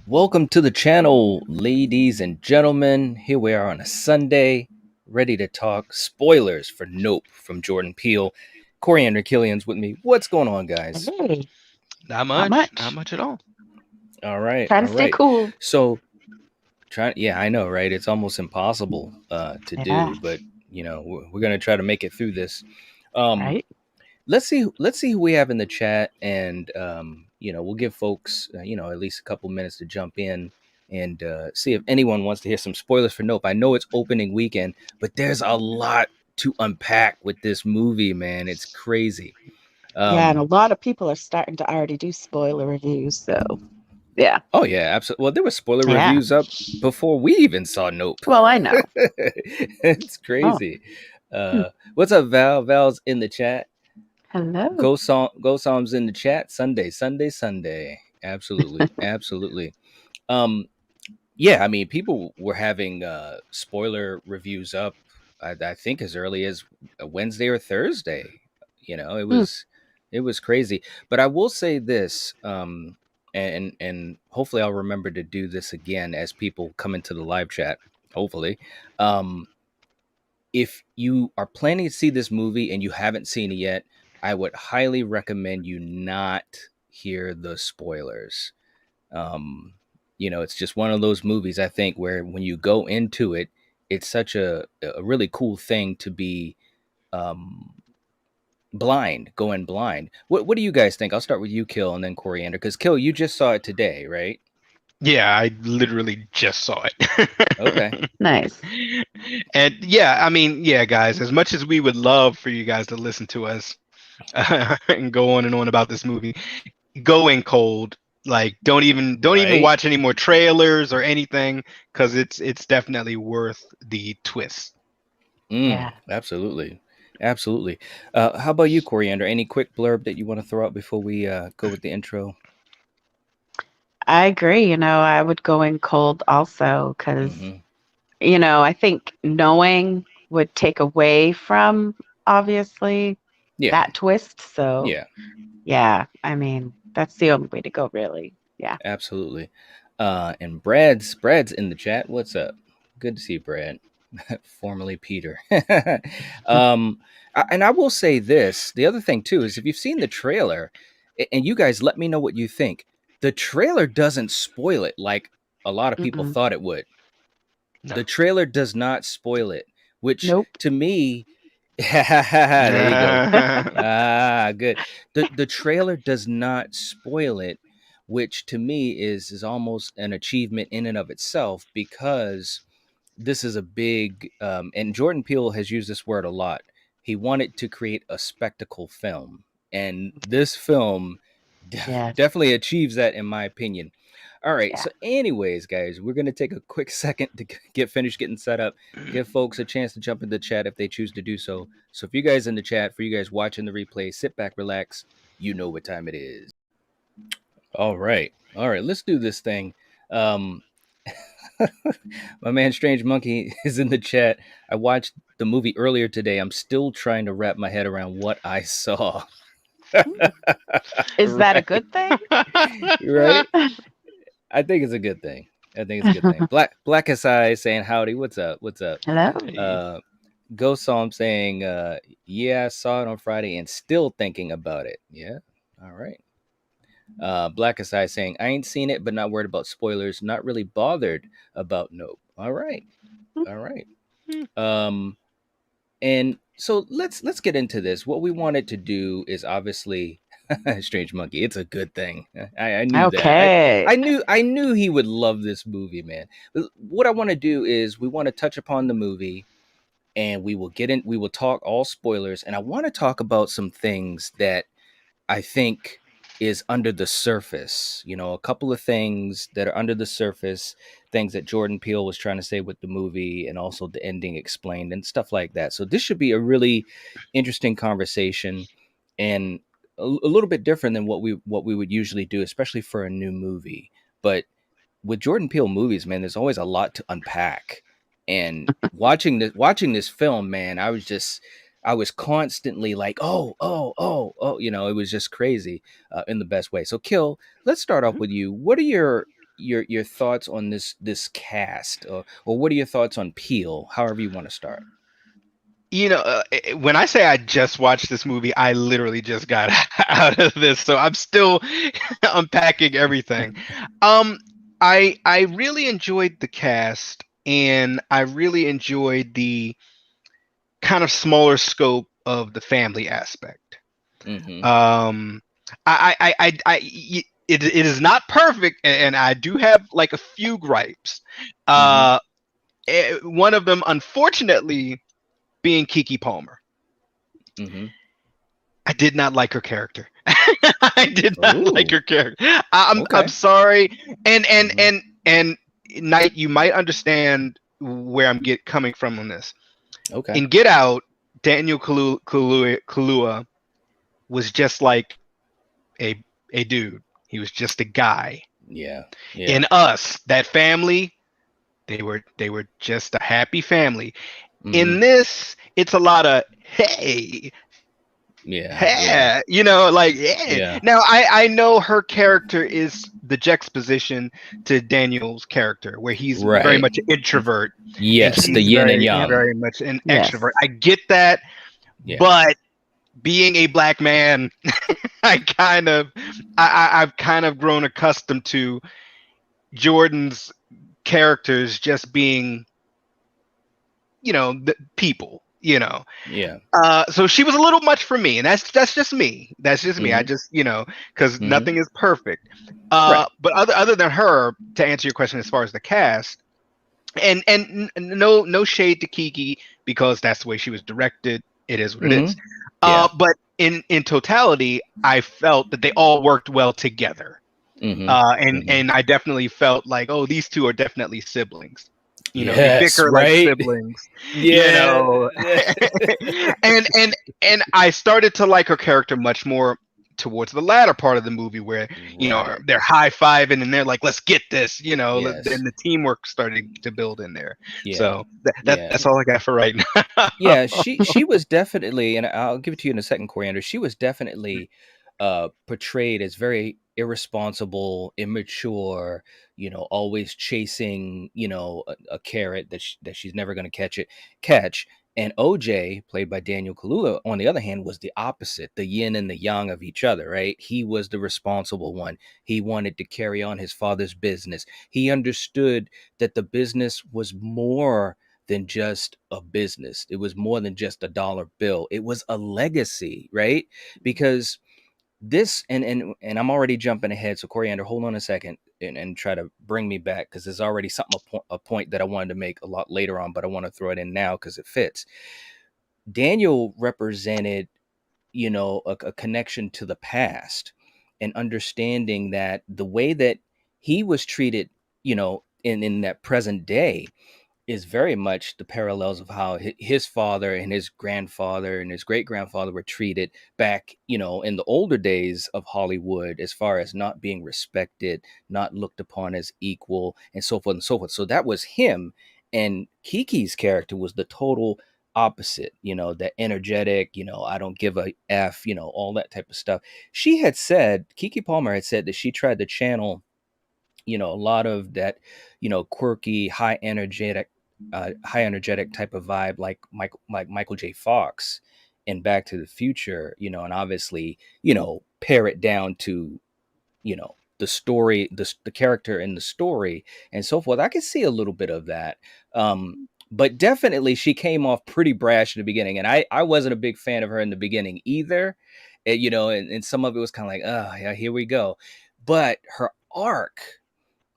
Welcome to the channel, ladies and gentlemen. Here we are on a Sunday, ready to talk spoilers for Nope from Jordan Peele. Coriander Killian's with me. What's going on, guys? Hey, Not not much. Not much. much at all. All right, Trying all to stay right. cool. So, yeah, I know, right? It's almost impossible to Yeah, do, but we're gonna try to make it through this. Um, right. let's see who we have in the chat, and we'll give folks at least a couple minutes to jump in and see if anyone wants to hear some spoilers for Nope. I know it's opening weekend, but there's a lot to unpack with this movie, man. It's crazy. Yeah, and a um lot of people are starting to already do spoiler reviews. So, yeah, oh yeah, absolutely. Well, there were spoiler yeah. reviews up before we even saw Nope. Well, I know. It's Oh, crazy. hmm. What's up, Val's in the chat. Hello. Go Psalms in the chat. Sunday. Absolutely, absolutely. Um, yeah, I mean, people were having spoiler reviews up. I think as early as a Wednesday or Thursday. It Hmm. was crazy. But I will say this, and hopefully I'll remember to do this again as people come into the live chat. Hopefully, um, if you are planning to see this movie and you haven't seen it yet, I would highly recommend you not hear the spoilers. Um, it's just one of those movies I think where when you go into it, it's such a really cool thing to be um, going blind. What do you guys think? I'll start with you, Kill, and then Coriander, because Kill, you just saw it today, right? Yeah, I literally just saw Okay. it. Nice. And yeah, I mean, yeah, guys, as much as we would love for you guys to listen to us and go on and on about this movie, go in cold. Like, don't even Right. watch any more trailers or anything, because it's definitely worth the twist. Yeah, Absolutely. Absolutely. How about you, Coriander? Any quick blurb that you want to throw out before we go with the intro? I agree. I would go in cold also because, Hmm. I think knowing would take away from obviously Yeah. that twist. So, Yeah. yeah, I mean, that's the only way to go, really. Yeah. Absolutely. And Brad's in the chat. What's up? Good to see you, Brad. Formerly Peter. And I will say this. The other thing too is if you've seen the trailer, and you guys let me know what you think. The trailer doesn't spoil it like a lot of people Mm-mm. thought it would. No. The trailer does not spoil it, which Nope. to me, there you go. Ah, good. The trailer does not spoil it, which to me is almost an achievement in and of itself because this is a big and Jordan Peele has used this word a lot. He wanted to create a spectacle film, and this film Yes. definitely achieves that in my opinion. All right, Yeah. so anyways, guys, we're going to take a quick second to get finished getting set up, give folks a chance to jump in the chat if they choose to do so. So if you guys in the chat, for you guys watching the replay, sit back, relax, you know what time it is. All right. All right, let's do this thing. Um My man Strange Monkey is in the chat. I watched the movie earlier today. I'm still trying to wrap my head around what I saw. Mm. Is that a Right. good thing? Right? I think it's a good thing. I think it's a good thing. Blackest Eye saying howdy. What's up? What's up? Hello. Hey. Uh Ghost Psalm saying, yeah, I saw it on Friday and still thinking about it. Yeah. All right. Blackest Eye saying, I ain't seen it, but not worried about spoilers. Not really bothered about Nope. All right. All right. Um And so let's get into this. What we wanted to do is obviously Strange Monkey. It's a good thing. I knew that. Okay. I knew he would love this movie, man. But what I want to do is we want to touch upon the movie and we will talk all spoilers and I want to talk about some things that I think is under the surface. A couple of things that are under the surface, things that Jordan Peele was trying to say with the movie, and also the ending explained and stuff like that. So this should be a really interesting conversation, and a little bit different than what we would usually do, especially for a new movie. But with Jordan Peele movies, man, there's always a lot to unpack. And watching this film, man, I was constantly like, oh, it was just crazy in the best way. So, Kill, let's start off with you. What are your thoughts on this cast, or what are your thoughts on Peel? However you want to start. When I say I just watched this movie, I literally just got out of this, so I'm still unpacking everything. Um, I really enjoyed the cast, and I really enjoyed the kind of smaller scope of the family aspect. Mm-hmm. Um, it is not perfect, and I do have like a few gripes. Mm-hmm. Uh, One of them, unfortunately, being Kiki Palmer. Mm-hmm. I did not like her character. I did not like Oh, her character. I'm okay. sorry. And and Mm-hmm. and and Knight, you might understand where I'm coming from on this. Okay. In Get Out, Daniel Kaluuya was just like a a dude. He was just a guy. Yeah. Yeah. In Us, that family, they were just a happy family. Mm-hmm. In this, it's a lot of hey, Yeah. Yeah. yeah, like yeah. Yeah. Now I know her character is the juxtaposition to Daniel's character, where he's very Right. much an introvert and Yes, the she's yin and very, Yep. yang. very much an Yes. extrovert. I get that, Yeah. but being a black man, I kind of, I've kind of grown accustomed to Jordan's characters just being, the people. Yeah. So she was a little much for me, and that's just me. That's just me. I Mm-hmm. just, because Mm-hmm. nothing is perfect. Right. But other than her, to answer your question as far as the cast, no shade to Kiki, because that's the way she was directed. It is what it is. Mm-hmm. Yeah. But in totality, I felt that they all worked well together. Mm-hmm. Mm-hmm. And I definitely felt like, oh, these two are definitely siblings. They Yes, bicker like right. siblings, you Yeah. know. And I started to like her character much more towards the latter part of the movie, where Right. they're high-fiving and they're like, let's get this, Yes. then the teamwork started to build in there. Yeah. So Yeah. that's all I got for right now. Yeah, she was definitely, and I'll give it to you in a second, Coriander. She was definitely portrayed as very irresponsible, immature, always chasing, a carrot that she's never going to catch. And OJ, played by Daniel Kaluuya, on the other hand, was the opposite, the yin and the yang of each other, right? He was the responsible one. He wanted to carry on his father's business. He understood that the business was more than just a business. It was more than just a dollar bill. It was a legacy, right? Because this and I'm already jumping ahead. So Coriander, hold on a second and try to bring me back, because there's already a point that I wanted to make a lot later on, but I want to throw it in now because it fits. Daniel represented, a connection to the past, and understanding that the way that he was treated, in that present day, is very much the parallels of how his father and his grandfather and his great grandfather were treated back, in the older days of Hollywood, as far as not being respected, not looked upon as equal, and so forth and so forth. So that was him. And Kiki's character was the total opposite, the energetic, I don't give a F, all that type of stuff. Kiki Palmer had said that she tried to channel, a lot of that, quirky, high energetic type of vibe, like Michael J. Fox in Back to the Future, and obviously, pare it down to, the story, the character in the story, and so forth. I could see a little bit of that. But definitely she came off pretty brash in the beginning, and I wasn't a big fan of her in the beginning either. And some of it was kind of like, oh yeah, here we go. But her arc,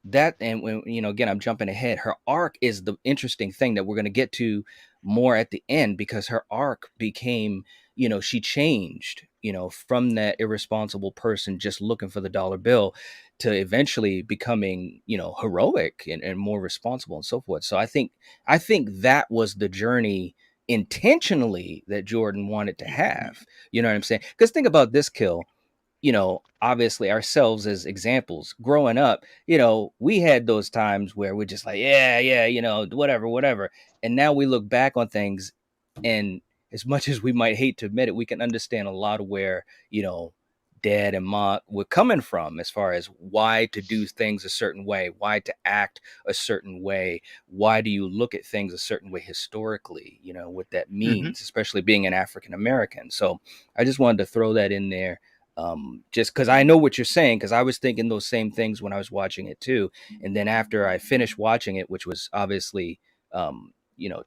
that, and when, again, I'm jumping ahead, her arc is the interesting thing that we're going to get to more at the end, because her arc became, she changed, from that irresponsible person just looking for the dollar bill to eventually becoming, heroic and more responsible and so forth. So I think that was the journey intentionally that Jordan wanted to have. You know what I'm saying? Because think about this, Kill, obviously ourselves as examples growing up, we had those times where we're just like, yeah, yeah, whatever, whatever. And now we look back on things, and as much as we might hate to admit it, we can understand a lot of where, dad and mom were coming from, as far as why to do things a certain way, why to act a certain way, why do you look at things a certain way historically, what that Hmm. means, especially being an African American. So I just wanted to throw that in there, just because I know what you're saying, because I was thinking those same things when I was watching it too. And then after I finished watching it, which was obviously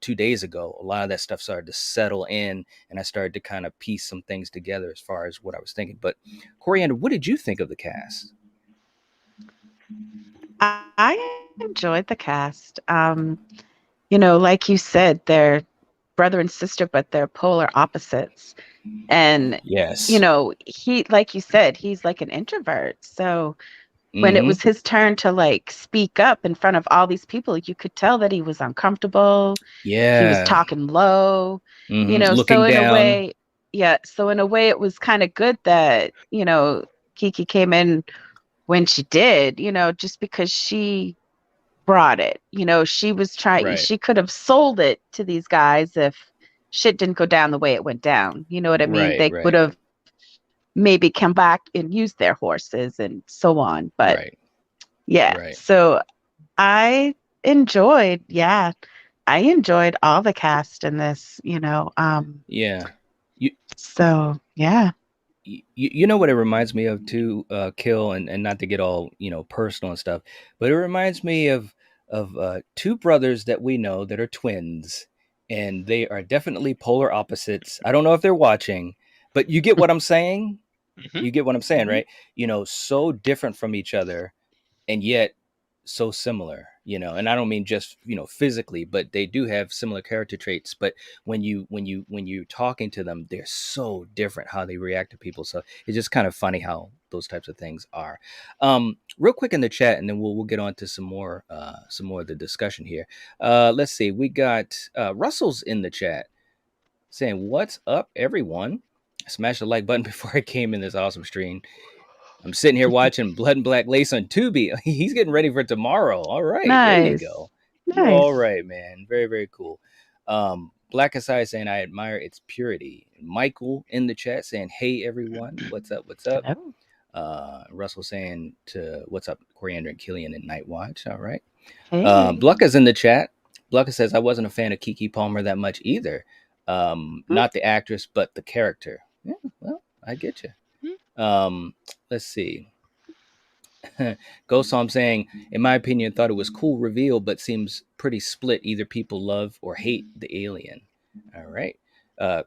2 days ago, a lot of that stuff started to settle in, and I started to kind of piece some things together as far as what I was thinking. But Coriander, what did you think of the cast? I enjoyed the cast. Like you said, they're brother and sister, but they're polar opposites. And, Yes. like you said, he's like an introvert. So when it Mm-hmm. was his turn to like speak up in front of all these people, you could tell that he was uncomfortable. He was Yeah. talking low, Mm-hmm. so Looking in a down. way, yeah, so in a way it was kind of good that, Kiki came in when she did, just because she brought it. Right. She could have sold it to these guys if shit didn't go down the way it went down. You know what I mean? Right. They would Right. have maybe come back and used their horses and so on. But Right. yeah, Right. so I yeah, I enjoyed all the cast in this. Yeah. You, So yeah. you know what it reminds me of too, Kill, and not to get all personal and stuff, but it reminds me of two brothers that we know that are twins, and they are definitely polar opposites. I don't know if they're watching, but you get what I'm saying. Hmm. You get what I'm saying, Mhm. right? So different from each other, and yet so similar, and I don't mean just physically, but they do have similar character traits. But when you're talking to them, they're so different how they react to people. So it's just kind of funny how those types of things are. Real quick in the chat, and then we'll get on to some more of the discussion here. Let's see, we got Russell's in the chat saying, "What's up, everyone?" Smash the like button before I came in this awesome stream. I'm sitting here watching Blood and Black Lace on Tubi. He's getting ready for tomorrow. All right, there you Nice. go. All Nice. right, man. Very, very cool. Black Asai saying, I admire its purity. Michael in the chat saying, hey, everyone. What's up? What's up? Hello. Russell saying to what's up, Coriander and Killian and Night Watch. All right. Hey. Blucka's in the chat. Blucka says, I wasn't a fan of Kiki Palmer that much either. Hmm. Not the actress, but the character. Yeah, well, I get you. Let's see. Ghost Home saying, in my opinion, thought it was cool reveal, but seems pretty split. Either people love or hate the alien. All right.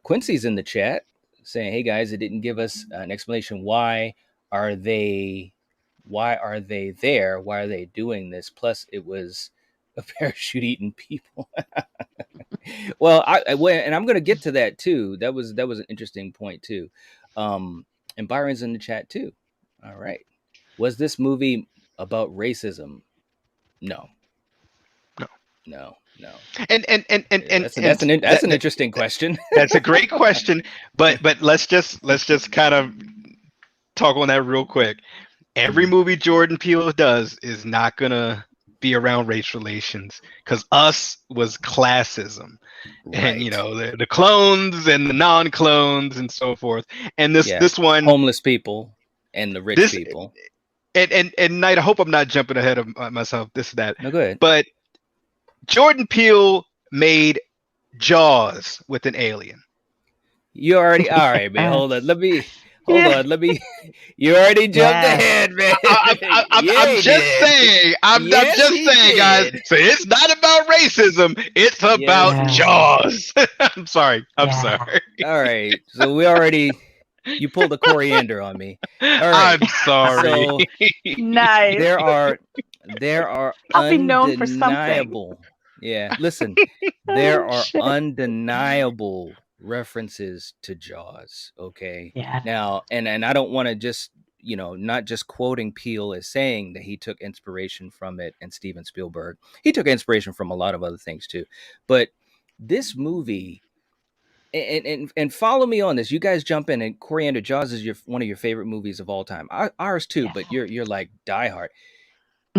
Quincy's in the chat saying, hey guys, it didn't give us an explanation. Are they why are they there? Why are they doing this? Plus it was a parachute eating people. Well, and I'm gonna get to that too. That was an interesting point too. And Byron's in the chat too. All right. Was this movie about racism? No, No. no, no. That, That's an that interesting question. that's a great question, but let's just kind of talk on that real quick. Every Mhm. movie Jordan Peele does is not gonna be around race relations because Us was classism, and Right. the clones and the non-clones and so forth. And this Yeah. this one Homeless people and the rich this people. and Knight, I hope I'm not jumping ahead of myself. This that, No, go ahead. but Jordan Peele made Jaws with an alien. You already all right, man. Hold on. Yes. Hold Yeah. on. You already jumped Yes. ahead, man. I'm Yeah, he just did. saying. I'm Yes, just he saying, guys. did. So it's not about racism. It's Yes, about he Yeah. did. Jaws. I'm sorry. I'm Yeah. sorry. All right. So we already you pulled a Coriander on me. All right. I'm sorry. So Nice. there are there are I'll be known for something. undeniable, yeah, listen, there Oh are shit. undeniable references to Jaws, okay? Yeah. Now, and I don't want to just not just quoting Peele as saying that he took inspiration from it, and Steven Spielberg, he took inspiration from a lot of other things too, but this movie, and follow me on this. You guys jump in, and Coriander, Jaws is one of your favorite movies of all time. Ours too, but Yeah. you're like diehard.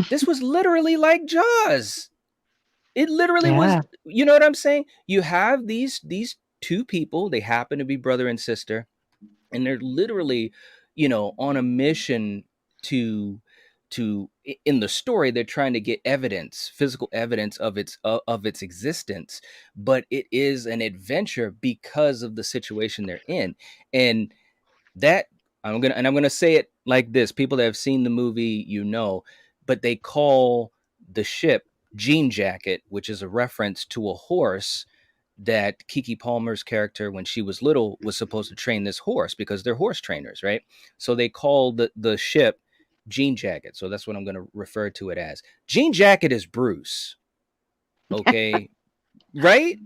This was literally like Jaws. It literally was. Yeah. You know what I'm saying? You have these two people. They happen to be brother and sister, and they're literally, on a mission to in the story they're trying to get evidence, physical evidence of its existence, but it is an adventure because of the situation they're in. And that I'm gonna say it like this: people that have seen the movie, but they call the ship Jean Jacket, which is a reference to a horse that Kiki Palmer's character, when she was little, was supposed to train this horse, because they're horse trainers, right? So they call the ship Jean Jacket. So that's what I'm going to refer to it as. Jean Jacket is Bruce. Okay. Right?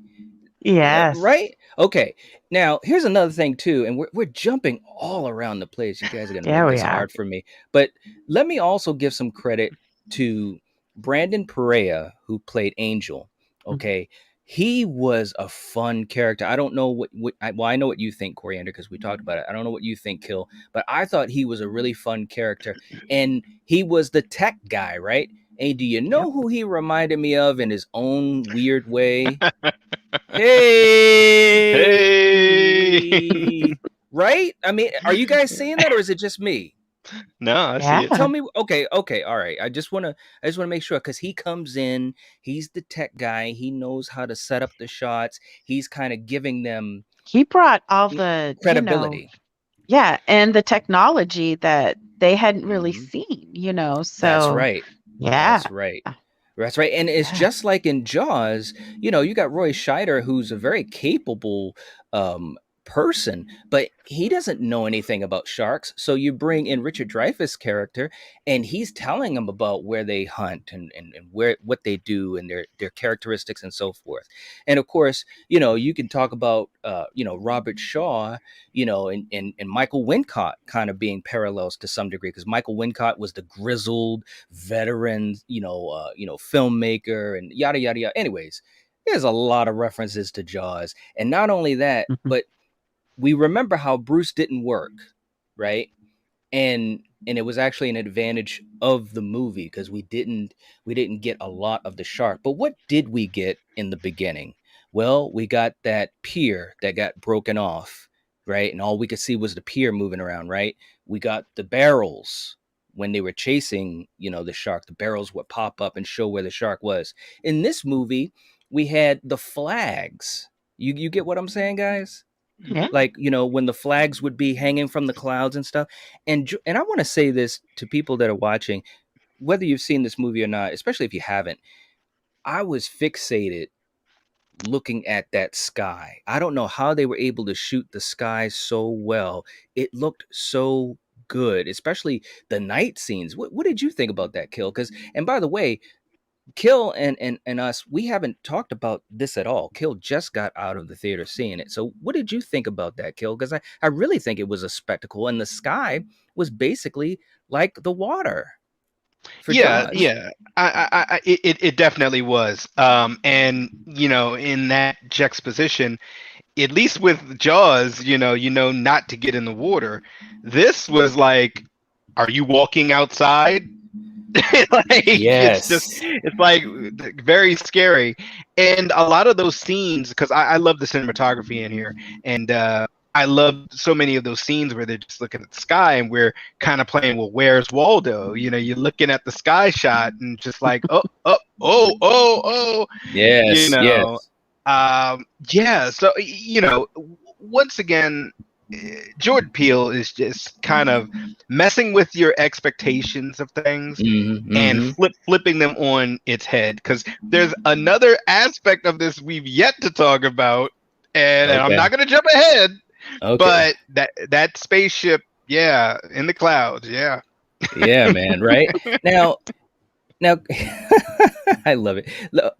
Yes. Right? Okay. Now, here's another thing too, and we're jumping all around the place. You guys are going to Yeah, make we this are. hard for me. But let me also give some credit to Brandon Perea, who played Angel. Okay. He was a fun character. I don't know I know what you think, Coriander, because we talked about it. I don't know what you think, Kill, but I thought he was a really fun character. And he was the tech guy, right? And do you Yep. know who he reminded me of in his own weird way? Hey, Hey. right? I mean, are you guys seeing that, or is it just me? No, I see it. Yeah. Tell me. Okay, all right. I just wanna make sure, because he comes in. He's the tech guy. He knows how to set up the shots. He's kind of giving them He brought all the, credibility. yeah, and the technology that they hadn't really Hmm. seen, That's so right. yeah. That's right. That's right. And it's Yeah. just like in Jaws, you got Roy Scheider, who's a very capable person, but he doesn't know anything about sharks. So you bring in Richard Dreyfuss' character, and he's telling them about where they hunt, and where what they do, and their characteristics and so forth. And of course, you can talk about Robert Shaw, and Michael Wincott kind of being parallels to some degree, because Michael Wincott was the grizzled veteran, filmmaker, and yada yada yada. Anyways, there's a lot of references to Jaws, and not only that, Mhm. but we remember how Bruce didn't work, right? And it was actually an advantage of the movie, because we didn't get a lot of the shark. But what did we get in the beginning? Well, we got that pier that got broken off, right? And all we could see was the pier moving around, right? We got the barrels when they were chasing, the shark. The barrels would pop up and show where the shark was. In this movie, we had the flags. You get what I'm saying, guys? Yeah. Like, when the flags would be hanging from the clouds and stuff. And I want to say this to people that are watching, whether you've seen this movie or not, especially if you haven't. I was fixated looking at that sky. I don't know how they were able to shoot the sky so well. It looked so good, especially the night scenes. What did you think about that, Kill? Because, and by the way, Kill and us, we haven't talked about this at all. Kill just got out of the theater seeing it. So what did you think about that, Kill? Because I really think it was a spectacle, and the sky was basically like the water for Yeah, Jaws. yeah. It definitely was. And in that juxtaposition, at least with Jaws, not to get in the water. This was like, are you walking outside? Like, Yes. it's like very scary. And a lot of those scenes, because I love the cinematography in here, and I love so many of those scenes where they're just looking at the sky, and we're kind of playing, well, where's Waldo? You're looking at the sky shot and just like, oh, oh, oh, oh, oh, you Yes. know. Yes. Yeah, so once again, Jordan Peele is just kind of messing with your expectations of things Mm-hmm, and mm-hmm. flipping them on its head, because there's another aspect of this we've yet to talk about, and I'm Okay. not going to jump ahead, Okay. but that spaceship, yeah, in the clouds, yeah. Yeah, man. Right now. Now, I love it.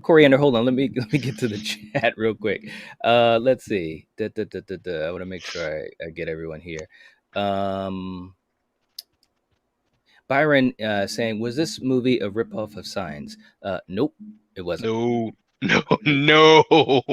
Coriander, hold on. Let me get to the chat real quick. Let's see. I want to make sure I get everyone here. Um, Byron saying, was this movie a ripoff of Signs? Nope, it wasn't. No, no, no.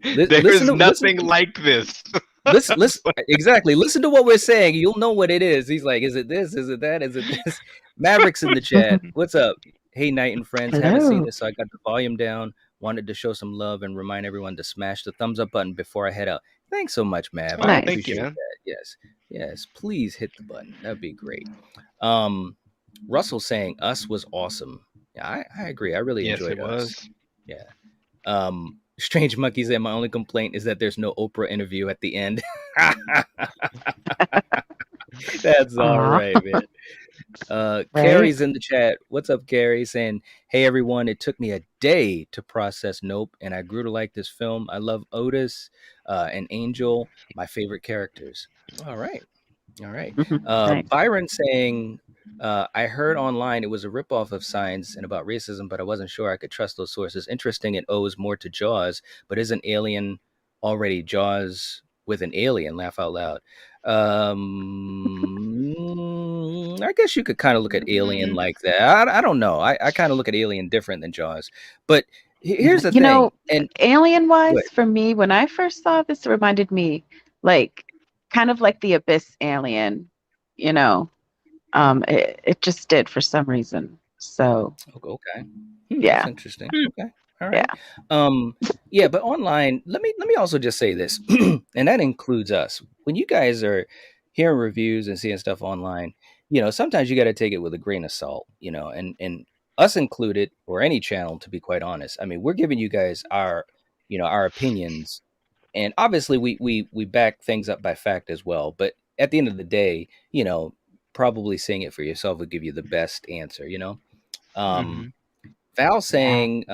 There Listen is to nothing like this. listen. Exactly. Listen to what we're saying. You'll know what it is. He's like, is it this? Is it that? Is it this? Maverick's in the chat. What's up? Hey, Knight and friends. Haven't seen Hello. this, so I got the volume down Wanted to show some love and remind everyone to smash the thumbs up button before I head out. Thanks so much, Mav. I Oh, thank you, Nice. appreciate man. that. Yes. Yes. Please hit the button. That'd be great. Um, Russell saying Us was awesome. Yeah, I agree. I really Yes, it enjoyed Us. was. Yeah. Strange Monkey said my only complaint is that there's no Oprah interview at the end. That's all Aw. right, man. Right? Carrie's in the chat. What's up, Carrie? Saying, "Hey everyone, it took me a day to process Nope, and I grew to like this film. I love Otis and Angel, my favorite characters." All right, all right. Nice. Byron saying, "I heard online it was a ripoff of Signs and about racism, but I wasn't sure I could trust those sources. Interesting, it owes more to Jaws, but isn't Alien already Jaws with an alien?" Laugh out loud. I guess you could kind of look at Alien Mm, like that. I don't know. I kind of look at Alien different than Jaws. But Yeah. here's the thing. And Alien go wise, ahead. for me, when I first saw this, it reminded me like kind of like the Abyss Alien, you know. It just did for some reason. So Okay. That's yeah, interesting. mm, Okay. All yeah, right. Yeah, but online, let me also just say this, and that includes us. When you guys are hearing reviews and seeing stuff online, sometimes you got to take it with a grain of salt, and us included, or any channel, to be quite honest. I mean, we're giving you guys our opinions, and obviously we back things up by fact as well. But at the end of the day, probably seeing it for yourself will give you the best answer. Um, mhm. Val yeah. saying,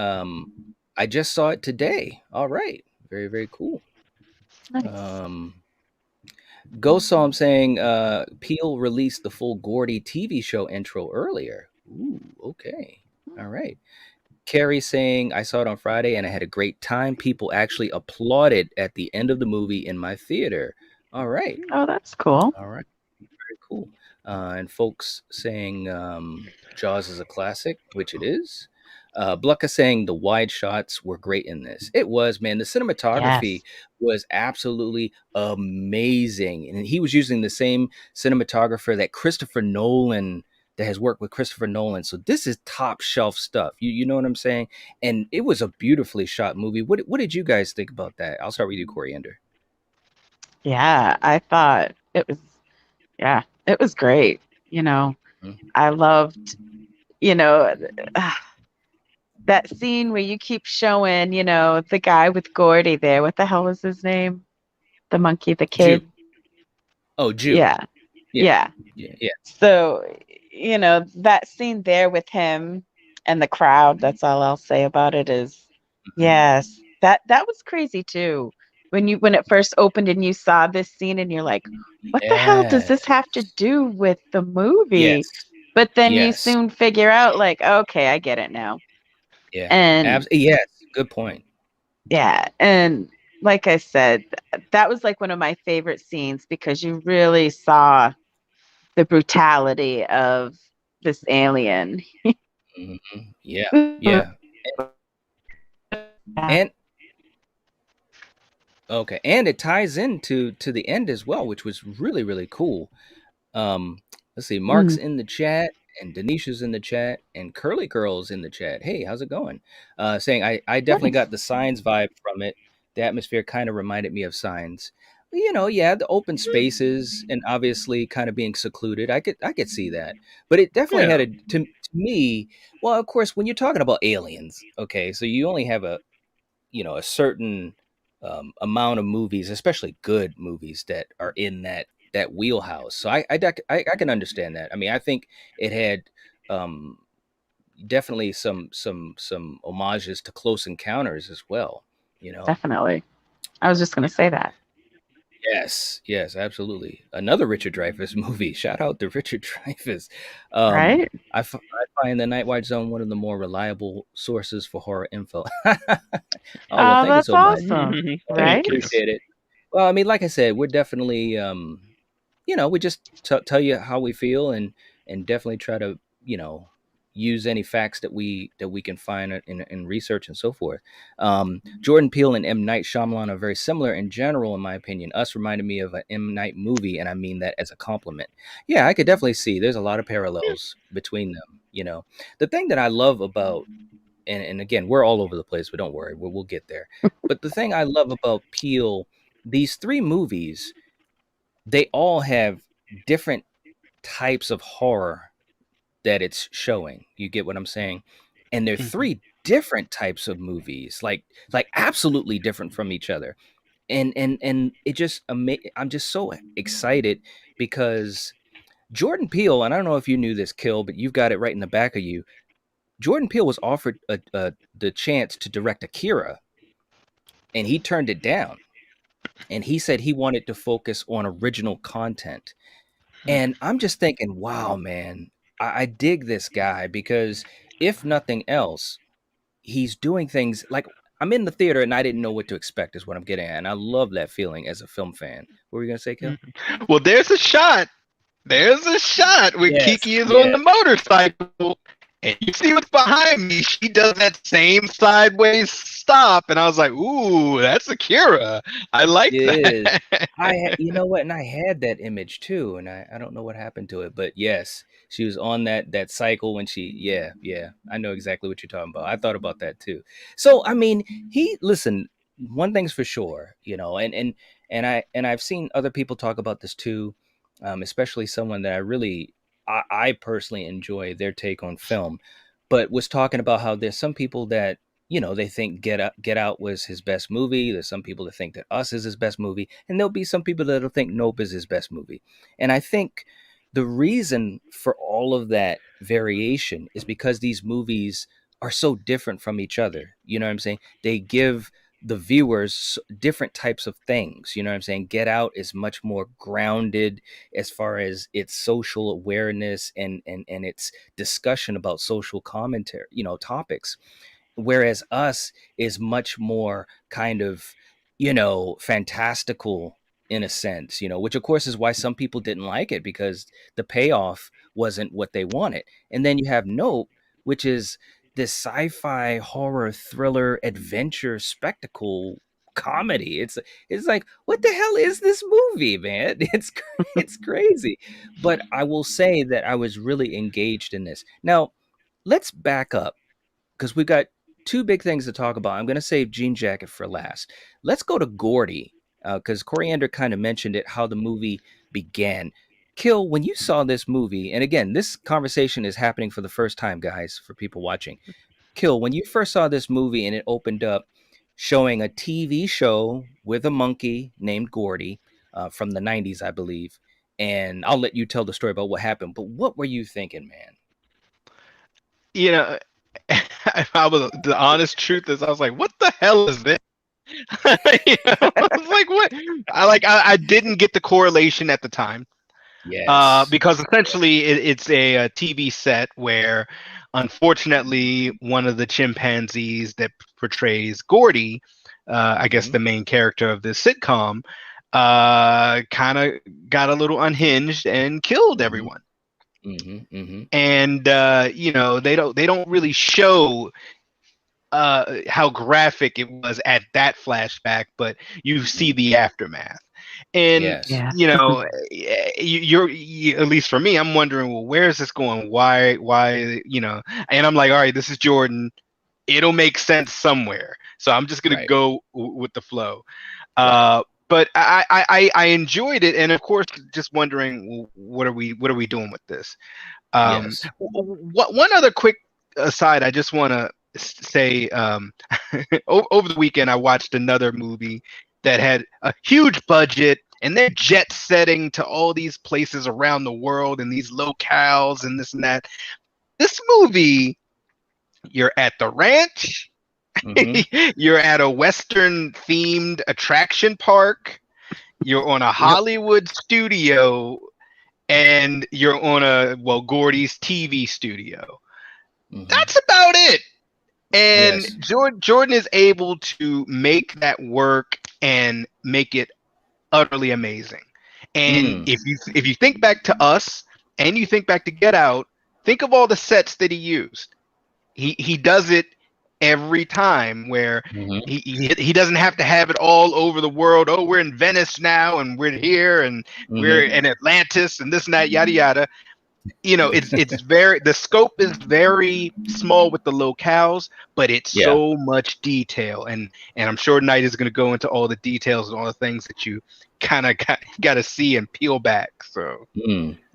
I just saw it today. All right. Very, very cool. Nice. Um, Ghost saw him saying, Peel released the full Gordy TV show intro earlier. Ooh, okay. All right. Carrie saying, I saw it on Friday and I had a great time. People actually applauded at the end of the movie in my theater. All right. Oh, that's cool. All right. Very cool. And folks saying Jaws is a classic, which it is. Blucka saying the wide shots were great in this. It was, man. The cinematography Yes, was absolutely amazing. And he was using the same cinematographer that has worked with Christopher Nolan. So this is top shelf stuff. You know what I'm saying? And it was a beautifully shot movie. What did you guys think about that? I'll start with you, Coriander. yeah. I thought it was, yeah, it was great. You know, Mhm. I loved, you know, that scene where you keep showing, the guy with Gordy there. What the hell was his name? The monkey, the Jew. kid. Oh, Jew. Yeah, Yeah. yeah. Yeah. Yeah. So, that scene there with him and the crowd, that's all I'll say about it is, Mhm. yes, that was crazy too. When it first opened and you saw this scene and you're like, what the hell does Yeah. this have to do with the movie? Yes. But then you Yes. soon figure out like, okay, I get it now. Yeah. And Yes. Good point. yeah, and like I said, that was like one of my favorite scenes because you really saw the brutality of this alien. Yeah. Yeah. And okay, and it ties into the end as well, which was really really cool. Um, let's see, Mark's Mm, in the chat, and Denisha's in the chat, and Curly Girl's in the chat. Hey, how's it going? Saying I definitely nice. got the Signs vibe from it. The atmosphere kind of reminded me of Signs. Yeah, the open spaces and obviously kind of being secluded. I could see that, but it definitely Yeah. had to me. Well, of course, when you're talking about aliens, okay, so you only have a certain amount of movies, especially good movies that are in that wheelhouse. So I can understand that. I mean, I think it had um, definitely some homages to Close Encounters as well. You know. Definitely. I was just going to say that, Yes, yes, absolutely. Another Richard Dreyfuss movie. Shout out to Richard Dreyfuss. Um, right? I find the Night Watch Zone one of the more reliable sources for horror info. Oh well, Oh, thank you that's so much. awesome, Thank right? you. Appreciate it. Well, I mean, like I said, we're definitely, we just tell you how we feel, and definitely try to, use any facts that we can find in research and so forth. Jordan Peele and M. Night Shyamalan are very similar in general, in my opinion. Us reminded me of an M. Night movie, and I mean that as a compliment. Yeah, I could definitely see there's a lot of parallels between them. The thing that I love about and again, we're all over the place, but don't worry, we'll get there. But the thing I love about Peele, these three movies, they all have different types of horror that it's showing. You get what I'm saying? And they're Mhm. three different types of movies, like absolutely different from each other. And it just I'm just so excited because Jordan Peele, and I don't know if you knew this, Kill, but you've got it right in the back of you. Jordan Peele was offered the chance to direct Akira, and he turned it down. And he said he wanted to focus on original content. And I'm just thinking, wow, man, I dig this guy because if nothing else, he's doing things like I'm in the theater and I didn't know what to expect, is what I'm getting at. And I love that feeling as a film fan. What were you going to say, Kel? Mhm. Well, there's a shot. There's a shot where Yes, Kiki is on the yes, motorcycle, and you see what's behind me. She does that same sideways stop, and I was like, "Ooh, that's Akira. I like it is. that." You know what? And I had that image too, and I don't know what happened to it, but yes, she was on that cycle when yeah, yeah, I know exactly what you're talking about. I thought about that too. So, I mean, listen, one thing's for sure, and I've seen other people talk about this too, especially someone that I personally enjoy their take on film, but was talking about how there's some people that they think Get Out was his best movie. There's some people that think that Us is his best movie, and there'll be some people that'll think Nope is his best movie. And I think the reason for all of that variation is because these movies are so different from each other. You know what I'm saying? They give the viewers different types of things. You know what I'm saying? Get Out is much more grounded as far as its social awareness and its discussion about social commentary, topics, whereas Us is much more kind of fantastical in a sense, which of course is why some people didn't like it, because the payoff wasn't what they wanted. And then you have Nope, which is this sci-fi horror thriller adventure spectacle comedy. It's like, what the hell is this movie, man? It's crazy. But I will say that I was really engaged in this. Now let's back up, because we've got two big things to talk about. I'm going to save Jean Jacket for last. Let's go to Gordy, because Coriander kind of mentioned it, how the movie began. Kill, when you saw this movie, and again, this conversation is happening for the first time, guys, for people watching. Kill, when you first saw this movie and it opened up showing a TV show with a monkey named Gordy from the 90s, I believe. And I'll let you tell the story about what happened. But what were you thinking, man? You know, the honest truth is, I was like, "What the hell is this?" I was like, "What?" I didn't get the correlation at the time. Yes. Because essentially it's a TV set where, unfortunately, one of the chimpanzees that portrays Gordy, I guess Hmm. the main character of this sitcom, kind of got a little unhinged and killed Hmm. everyone. Hmm. Hmm. And they don't really show how graphic it was at that flashback, but you see Hmm. the aftermath. And Yes. Yeah. at least for me, I'm wondering, well, where is this going? Why, and I'm like, all right, this is Jordan. It'll make sense somewhere. So I'm just gonna Right. go with the flow. Right. But I enjoyed it, and of course, just wondering, well, what are we doing with this? Yes. One other quick aside, I just want to say, over the weekend I watched another movie that had a huge budget, and they're jet setting to all these places around the world and these locales and this and that. This movie, you're at the ranch, Hmm. you're at a Western themed attraction park, you're on a Yep. Hollywood studio, and you're on Gordy's TV studio. Hmm. That's about it. And Yes. Jordan is able to make that work and make it utterly amazing. And Mm. if you think back to Us and you think back to Get Out, think of all the sets that he used. He does it every time, where Hmm. he doesn't have to have it all over the world. Oh, we're in Venice now, and we're here, and we're Hmm. in Atlantis, and this and that, yada yada. it's very, the scope is very small with the locales, but it's Yeah. so much detail, and I'm sure Knight is going to go into all the details and all the things that you kind of got to see and peel back. So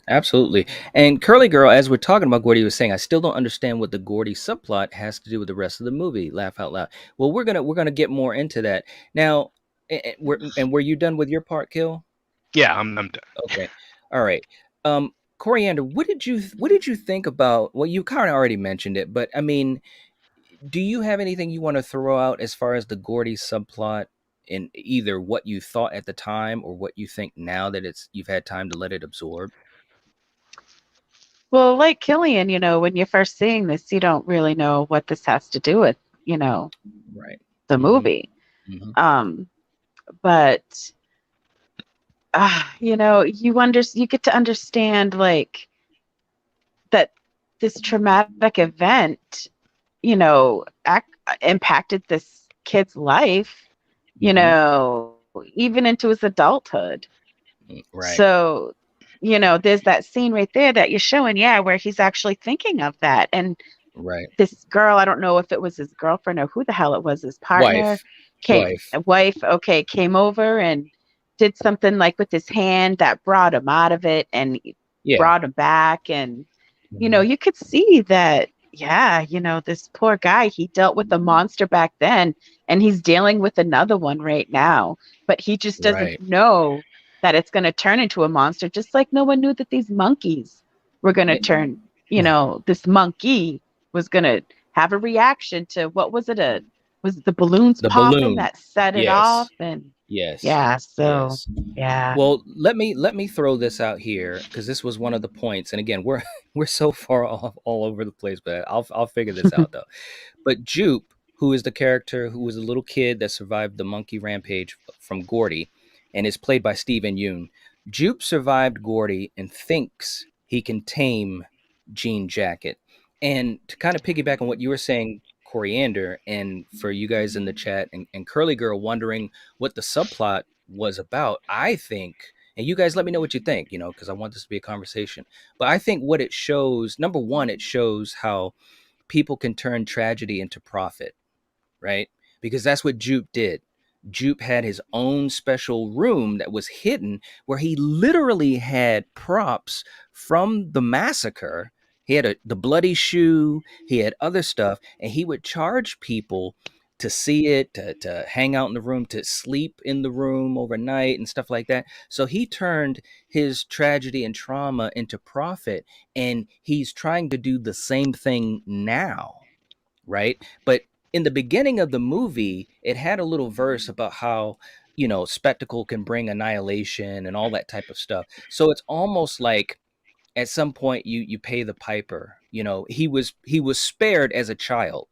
Absolutely. And Curly Girl, as we're talking about Gordy was saying, I still don't understand what the Gordy subplot has to do with the rest of the movie. Laugh out loud. Well, we're gonna get more into that now. Were you done with your part, Kill? yeah, I'm done. Okay. All right. Coriander, what did you think about? Well, you kind of already mentioned it, but I mean, do you have anything you want to throw out as far as the Gordy subplot in either what you thought at the time or what you think now that you've had time to let it absorb? Well, like Killian, when you're first seeing this, you don't really know what this has to do with, you know, Right. the Mm-hmm. movie. Mm-hmm. Um, but you get to understand like that this traumatic event, impacted this kid's life, Mm-hmm. even into his adulthood. Right. So, there's that scene right there that you're showing, yeah, where he's actually thinking of that. And Right. this girl, I don't know if it was his girlfriend or who the hell it was, his partner, Wife. came, Wife. a wife, okay, came over and did something like with his hand that brought him out of it and Yeah. brought him back. And, Mm-hmm. you could see that, yeah, this poor guy, he dealt with a monster back then and he's dealing with another one right now, but he just doesn't Right. know that it's going to turn into a monster, just like no one knew that these monkeys were going to Eh, turn, this monkey was going to have a reaction to what was it? Was it the balloons the popping balloon. that set it off? Yes. And Yes. yeah, so Yes. yeah. Well, let me throw this out here because this was one of the points. And again, we're we're so far off all over the place, but I'll figure this out though. But Jupe, who is the character who was a little kid that survived the monkey rampage from Gordy and is played by Stephen Yoon, Jupe survived Gordy and thinks he can tame Jean Jacket. And to kind of piggyback on what you were saying, Coriander, and for you guys in the chat and Curly Girl wondering what the subplot was about, I think, and you guys let me know what you think, because I want this to be a conversation. But I think what it shows, number one, it shows how people can turn tragedy into profit, right? Because that's what Jupe did. Jupe had his own special room that was hidden where he literally had props from the massacre. He had the bloody shoe, he had other stuff, and he would charge people to see it, to hang out in the room, to sleep in the room overnight and stuff like that. So he turned his tragedy and trauma into profit, and he's trying to do the same thing now, right? But in the beginning of the movie, it had a little verse about how, spectacle can bring annihilation and all that type of stuff. So it's almost like at some point you pay the piper. He was spared as a child,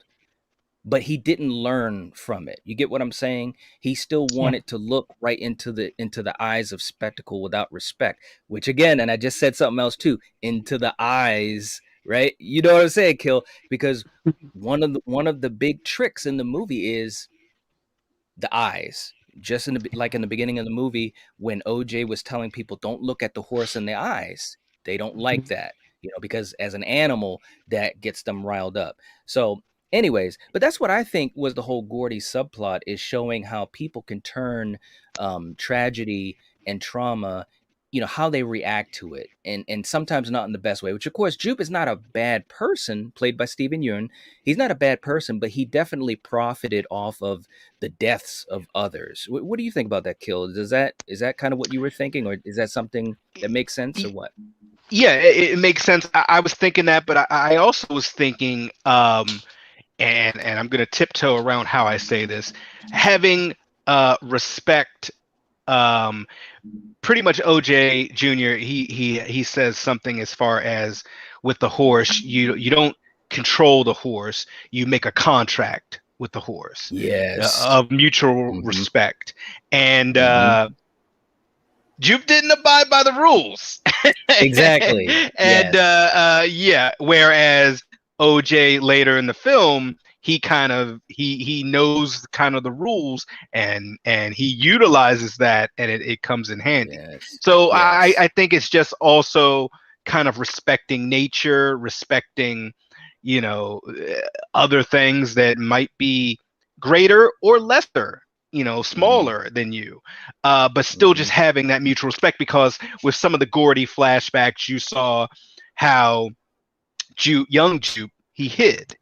but he didn't learn from it. You get what I'm saying? He still Yeah. wanted to look right into the eyes of spectacle without respect, which again, and I just said something else too, into the eyes, right? You know what I'm saying, Kill? Because one of the big tricks in the movie is the eyes. Just like in the beginning of the movie, when OJ was telling people, "Don't look at the horse in the eyes," they don't like Mhm. that, because as an animal, that gets them riled up. So, anyways, but that's what I think was the whole Gordy subplot, is showing how people can turn tragedy and trauma, how they react to it, and sometimes not in the best way. Which, of course, Jupe is not a bad person, played by Stephen Yeun. He's not a bad person, but he definitely profited off of the deaths of others. What do you think about that, Kill? Is that kind of what you were thinking, or is that something that makes sense, or what? Yeah, it makes sense. I was thinking that, but I also was thinking, and I'm gonna tiptoe around how I say this, having respect. Um, Pretty much OJ Jr. He says something as far as with the horse, you don't control the horse, you make a contract with the horse Yes. of mutual Hmm. respect, and Hmm. Jupe didn't abide by the rules. Exactly. And Yes. yeah, whereas OJ later in the film, he kind of he knows kind of the rules, and he utilizes that, and it comes in handy. Yes. So I Yes. I think it's just also kind of respecting nature, respecting, you know, other things that might be greater or lesser, Mm-hmm. smaller than you, but still Mm-hmm. just having that mutual respect. Because with some of the Gordy flashbacks, you saw how young Jupe, he hid.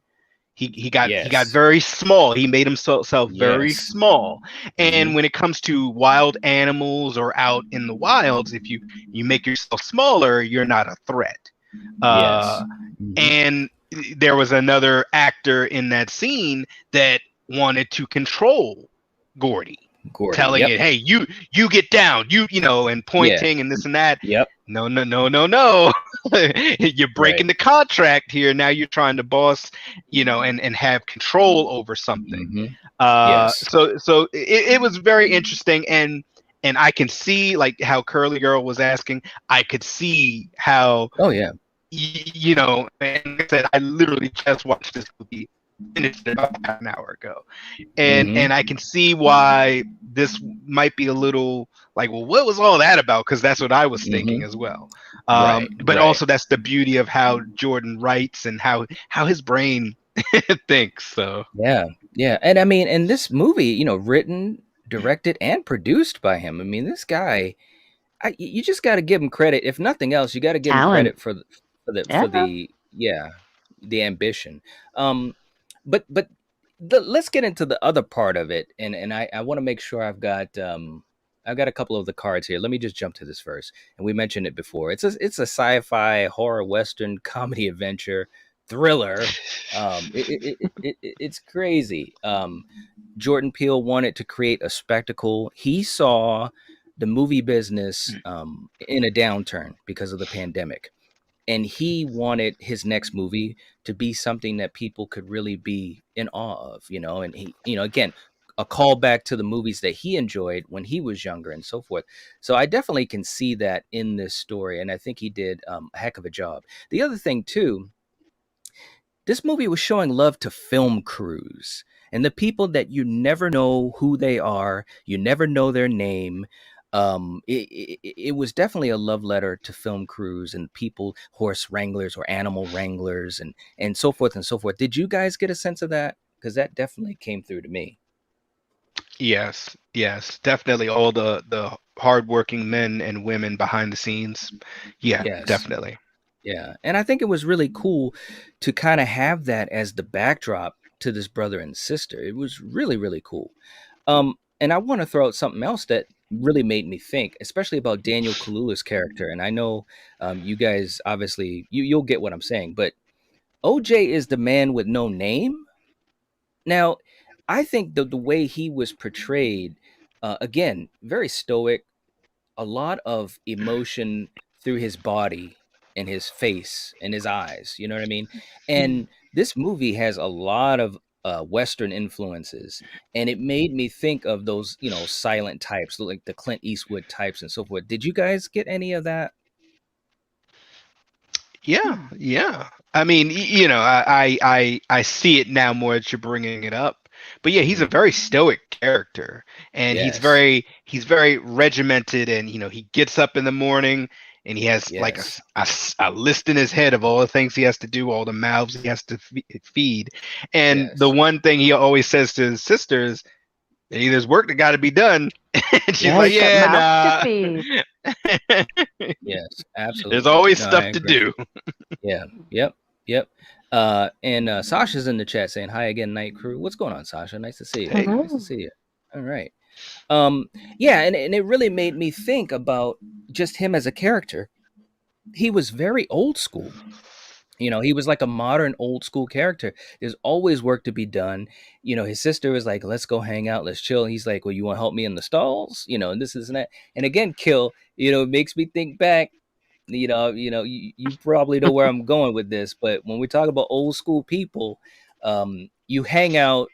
He got Yes. very small. He made himself very Yes. small. Mm-hmm. And when it comes to wild animals or out in the wilds, if you make yourself smaller, you're not a threat. Yes. Uh, Mm-hmm. and there was another actor in that scene that wanted to control Gordy, Gordy. telling Yep. it, "Hey, you get down, and Yeah. pointing and this and that." Yep. No, no, no, no, no. You're Right. breaking the contract here. Now you're trying to boss, and have control over something. Mm-hmm. Yes. So it was very interesting, and I can see, like, how Curly Girl was asking. I could see how, Oh yeah. and like I said, I literally just watched this movie, finished it about half an hour ago, and Mm-hmm. and I can see why this might be a little like, well, what was all that about? Because that's what I was thinking Mm-hmm. as well. Right. But Right. also that's the beauty of how Jordan writes and how his brain thinks. So Yeah. Yeah. And I mean, and this movie, written, directed, and produced by him. I mean, this guy, you just got to give him credit. If nothing else, you got to give him Talent. credit for Yeah. the yeah, the ambition. Um, but let's get into the other part of it, and I want to make sure I've got a couple of the cards here. Let me just jump to this first, and we mentioned it before. It's a sci-fi horror western comedy adventure thriller. It's crazy. Jordan Peele wanted to create a spectacle. He saw the movie business in a downturn because of the pandemic. And he wanted his next movie to be something that people could really be in awe of, and he, again, a callback to the movies that he enjoyed when he was younger and so forth. So I definitely can see that in this story. And I think he did a heck of a job. The other thing, too, this movie was showing love to film crews and the people that you never know who they are, you never know their name. It was definitely a love letter to film crews and people, horse wranglers or animal wranglers, and so forth and so forth. Did you guys get a sense of that? Because that definitely came through to me. yes, yes, definitely all the hardworking men and women behind the scenes. Yeah, Yes. definitely. Yeah. And I think it was really cool to kind of have that as the backdrop to this brother and sister. It was really, really cool. And I want to throw out something else that really made me think, especially about Daniel Kaluuya's character. And I know you guys obviously you'll get what I'm saying, but OJ is the man with no name. Now, I think the way he was portrayed, again, very stoic, a lot of emotion through his body and his face and his eyes. You know what I mean? And this movie has a lot of Western influences, and it made me think of those, silent types, like the Clint Eastwood types and so forth. Did you guys get any of that? Yeah, yeah. I mean, I see it now more that you're bringing it up. But yeah, he's a Mhm. very stoic character, and he's Yes, very he's very regimented, and he gets up in the morning and he has like yes, a list in his head of all the things he has to do, all the mouths he has to feed. And the yes, one thing he always says to his sisters, "Hey, there's work that got to be done." And she's Yeah, like, he's got "Yeah, mouths to nah." feed. yes, There's absolutely. always No, I stuff to agree. do. Yeah. Yep. Yep. And Sasha's in the chat saying hi again, Night Crew. What's going on, Sasha? Nice to see you. Hey. Nice to Hello. see you. All right. Um, yeah, and it really made me think about just him as a character. He was very old school. He was like a modern old school character. There's always work to be done. His sister was like, let's go hang out, let's chill. He's like, well, you want to help me in the stalls? And this is and that. And again, Kill, it makes me think back you probably know where I'm going with this, but when we talk about old school people, you hang out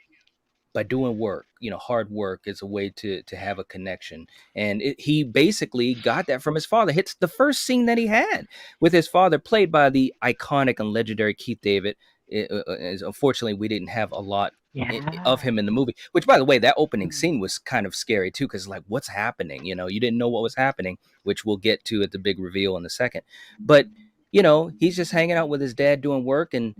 by doing work. Hard work is a way to have a connection, and he basically got that from his father. It's the first scene that he had with his father, played by the iconic and legendary Keith David. Unfortunately, we didn't have a lot of Yeah. him in the movie. Which, by the way, that opening scene was kind of scary too, because like, what's happening? You didn't know what was happening, which we'll get to at the big reveal in a second. But he's just hanging out with his dad doing work, and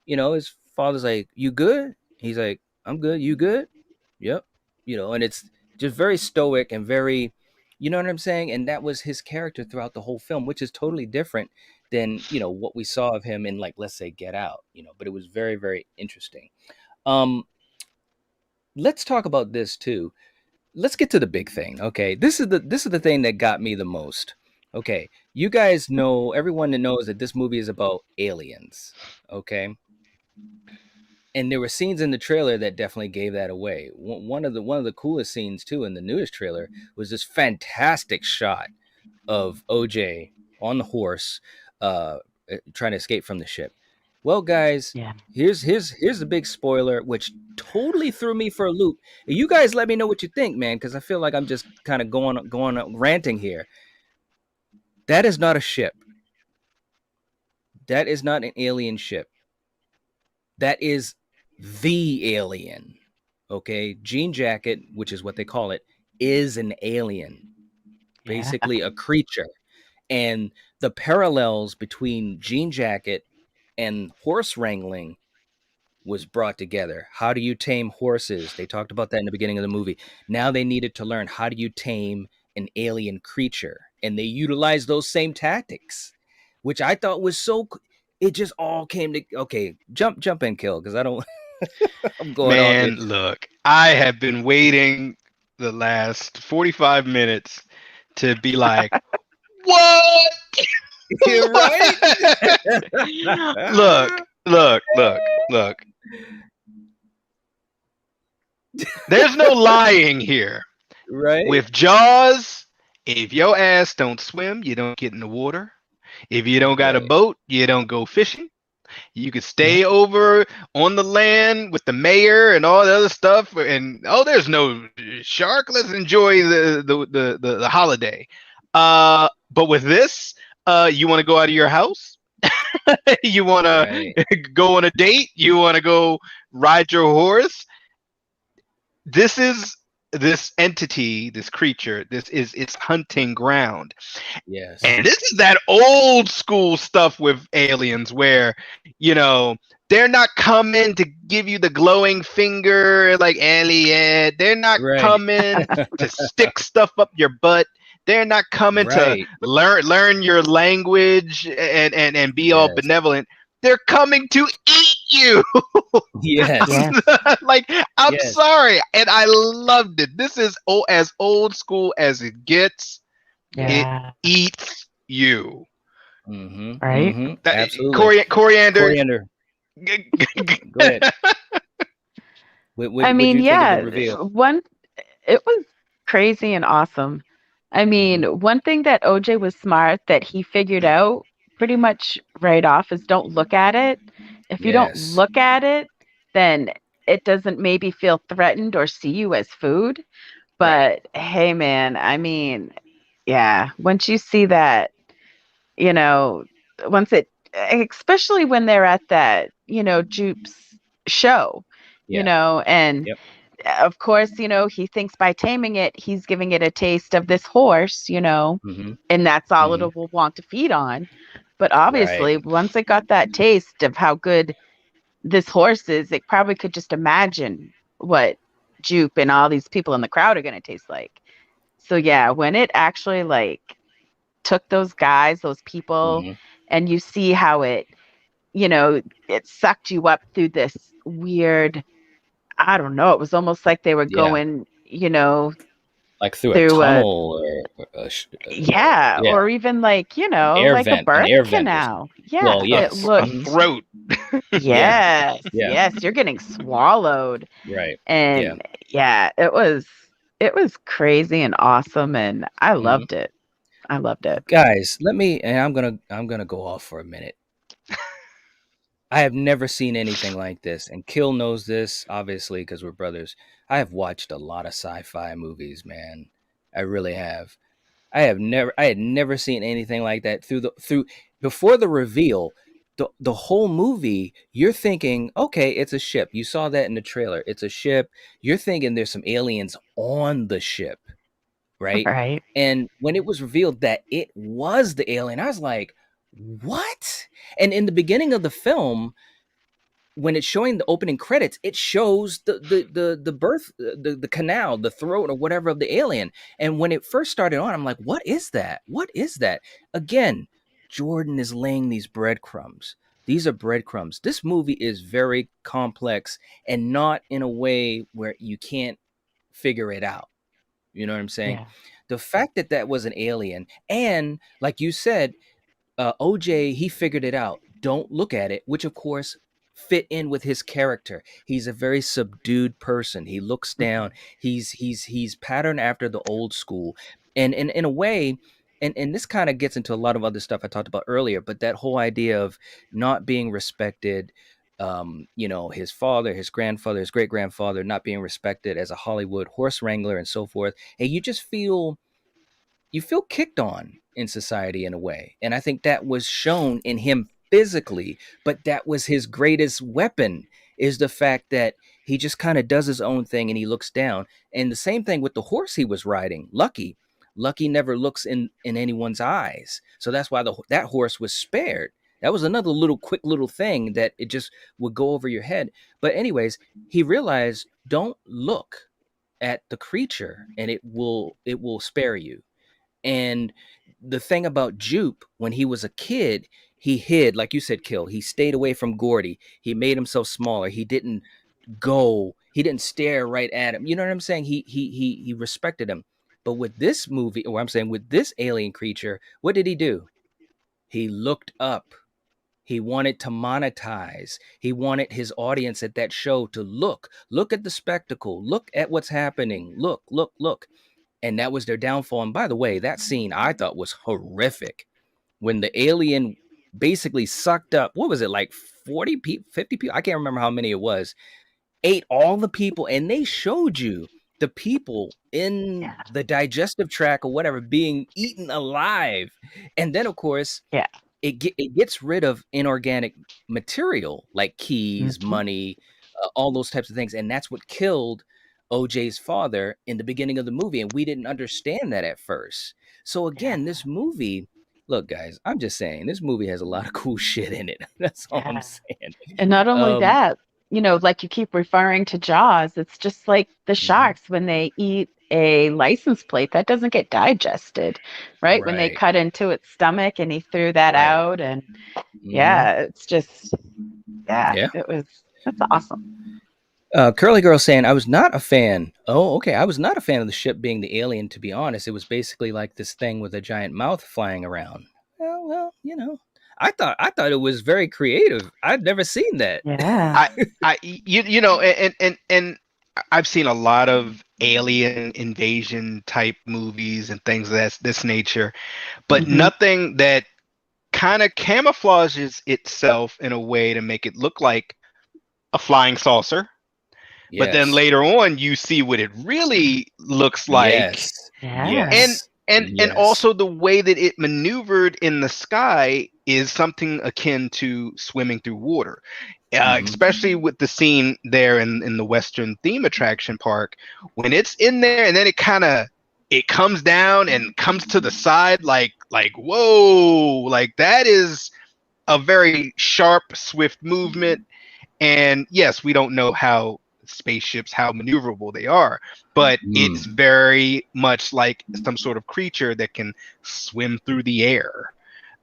his father's like, "You good?" He's like, "I'm good. You good?" "Yep." And it's just very stoic and very, you know what I'm saying? And that was his character throughout the whole film, which is totally different than, what we saw of him in, like, let's say Get Out, but it was very, very interesting. Um let's talk about this too. Let's get to the big thing. Okay. This is the thing that got me the most. Okay. You guys know, everyone that knows that this movie is about aliens. Okay. And there were scenes in the trailer that definitely gave that away. One of the coolest scenes too in the newest trailer was this fantastic shot of OJ on the horse, uh, trying to escape from the ship. Well, guys, Yeah. here's the big spoiler, which totally threw me for a loop. You guys, let me know what you think, man, because I feel like I'm just kind of going ranting here. That is not a ship. That is not an alien ship. That is the alien. Okay, Jean Jacket, which is what they call it, is an alien, Yeah. basically a creature. And the parallels between Jean Jacket and horse wrangling was brought together. How do you tame horses? They talked about that in the beginning of the movie. Now they needed to learn, how do you tame an alien creature? And they utilized those same tactics, which I thought was it just all came to, okay, jump in, Kill, because I don't I'm going on here. Man, look, I have been waiting the last 45 minutes to be like, what? You're right. Look, look, look, look. There's no lying here. Right. With Jaws, if your ass don't swim, you don't get in the water. If you don't got a Right. boat, you don't go fishing. You could Yeah. stay over on the land with the mayor and all the other stuff. And oh, there's no shark. Let's enjoy the holiday. But with this, you want to go out of your house. You want Right. to go on a date. You want to go ride your horse. This is this entity, this creature. This is its hunting ground. Yes. And this is that old school stuff with aliens where, you know, they're not coming to give you the glowing finger like alien. They're not Right. coming to stick stuff up your butt. They're not coming to Right. learn your language and be all Yes. benevolent. They're coming to eat you. Yes. Yeah. Like, I'm Yes. sorry. And I loved it. This is as old school as it gets. It Yeah. eats you. Mm-hmm. Right. Mm-hmm. That, Absolutely. coriander. Coriander. Go ahead. What I would mean, you think of the yeah, reveal? it was crazy and awesome. I Mm-hmm. mean, one thing that OJ was smart that he figured out pretty much right off is don't look at it. If you don't Yes. look at it, then it doesn't maybe feel threatened or see you as food. Right. But hey, man, I mean, yeah, once you see that, you know, once it, especially when they're at that, Jupe's show, Yeah. and Yep. of course, he thinks by taming it, he's giving it a taste of this horse, Mm-hmm. and that's all Mm-hmm. it will want to feed on. But Right. obviously, once it got that taste of how good this horse is, it probably could just imagine what Jupe and all these people in the crowd are going to taste like. So yeah, when it actually like took those guys, those people, Mm-hmm. and you see how it sucked you up through this weird, I don't know, it was almost like they were Yeah. going, Like through a through a, tunnel, or yeah, yeah, or even like, like a an birth air vent or something. canal. Well, Yeah, it yes. A Mm-hmm. looked, throat. Yeah. yes, Yeah. yes, you're getting swallowed. Right. Yeah. And yeah, it was crazy and awesome and I Mm-hmm. loved it. I loved it. Guys, and I'm gonna go off for a minute. I have never seen anything like this, and Kill knows this, obviously, because we're brothers. I have watched a lot of sci-fi movies, man. I really have. I had never seen anything like that through before the reveal. The whole movie, you're thinking, okay, it's a ship. You saw that in the trailer. It's a ship. You're thinking there's some aliens on the ship, right? Right. And when it was revealed that it was the alien, I was like, what? And in the beginning of the film, when it's showing the opening credits, it shows the birth, the canal, the throat or whatever of the alien. And when it first started on, I'm like, what is that? What is that? Again, Jordan is laying these breadcrumbs. These are breadcrumbs. This movie is very complex, and not in a way where you can't figure it out. You know what I'm saying? Yeah. The fact that that was an alien, and like you said, OJ, he figured it out. Don't look at it, which of course fit in with his character. He's a very subdued person. He looks down. Mhm. He's patterned after the old school, and in a way, and this kind of gets into a lot of other stuff I talked about earlier. But that whole idea of not being respected. You know, his father, his grandfather, his great grandfather not being respected as a Hollywood horse wrangler and so forth. And you feel kicked on in society in a way. And I think that was shown in him physically, but that was his greatest weapon, is the fact that he just kind of does his own thing and he looks down. And the same thing with the horse he was riding, Lucky. Lucky never looks in anyone's eyes. So that's why that horse was spared. That was another little quick little thing that it just would go over your head. But anyways, he realized, don't look at the creature and it will spare you. And the thing about Jupe, when he was a kid, he hid, like you said, Kill. He stayed away from Gordy. He made himself smaller. He didn't stare right at him. You know what I'm saying? He respected him. But with this movie, or I'm saying with this alien creature, what did he do? He looked up. He wanted to monetize. He wanted his audience at that show to look at the spectacle, look at what's happening, look. And that was their downfall. And by the way, that scene I thought was horrific when the alien basically sucked up, what was it, like 40 people, 50 people? I can't remember how many it was, ate all the people. And they showed you the people in Yeah. the digestive tract or whatever being eaten alive. And then, of course, Yeah. it gets rid of inorganic material like keys, Mhm. money, all those types of things, and that's what killed OJ's father in the beginning of the movie, and we didn't understand that at first. So Yeah. again, this movie, look, guys, I'm just saying this movie has a lot of cool shit in it. That's all I'm Yeah. saying. And not only Um, that, like you keep referring to Jaws, it's just like the mhm, sharks when they eat a license plate that doesn't get digested, right? When they right, cut into its stomach and he threw that right. out. And Hmm. yeah, it's just, yeah, Yeah. that's awesome. Curly Girl saying, I was not a fan. Oh, okay. I was not a fan of the ship being the alien, to be honest. It was basically like this thing with a giant mouth flying around. Well, I thought it was very creative. I'd never seen that. Yeah. I you know, and I've seen a lot of alien invasion type movies and things of this nature, but Hmm. nothing that kind of camouflages itself in a way to make it look like a flying saucer. But then Yes. later on, you see what it really looks like, Yes. Yeah. and Yes. and Yes. also the way that it maneuvered in the sky is something akin to swimming through water, Hmm. especially with the scene there in the Western theme attraction park when it's in there and then it comes down and comes to the side like whoa, like that is a very sharp, swift movement. And yes, we don't know how spaceships, how maneuverable they are, but it's Mm. very much like some sort of creature that can swim through the air.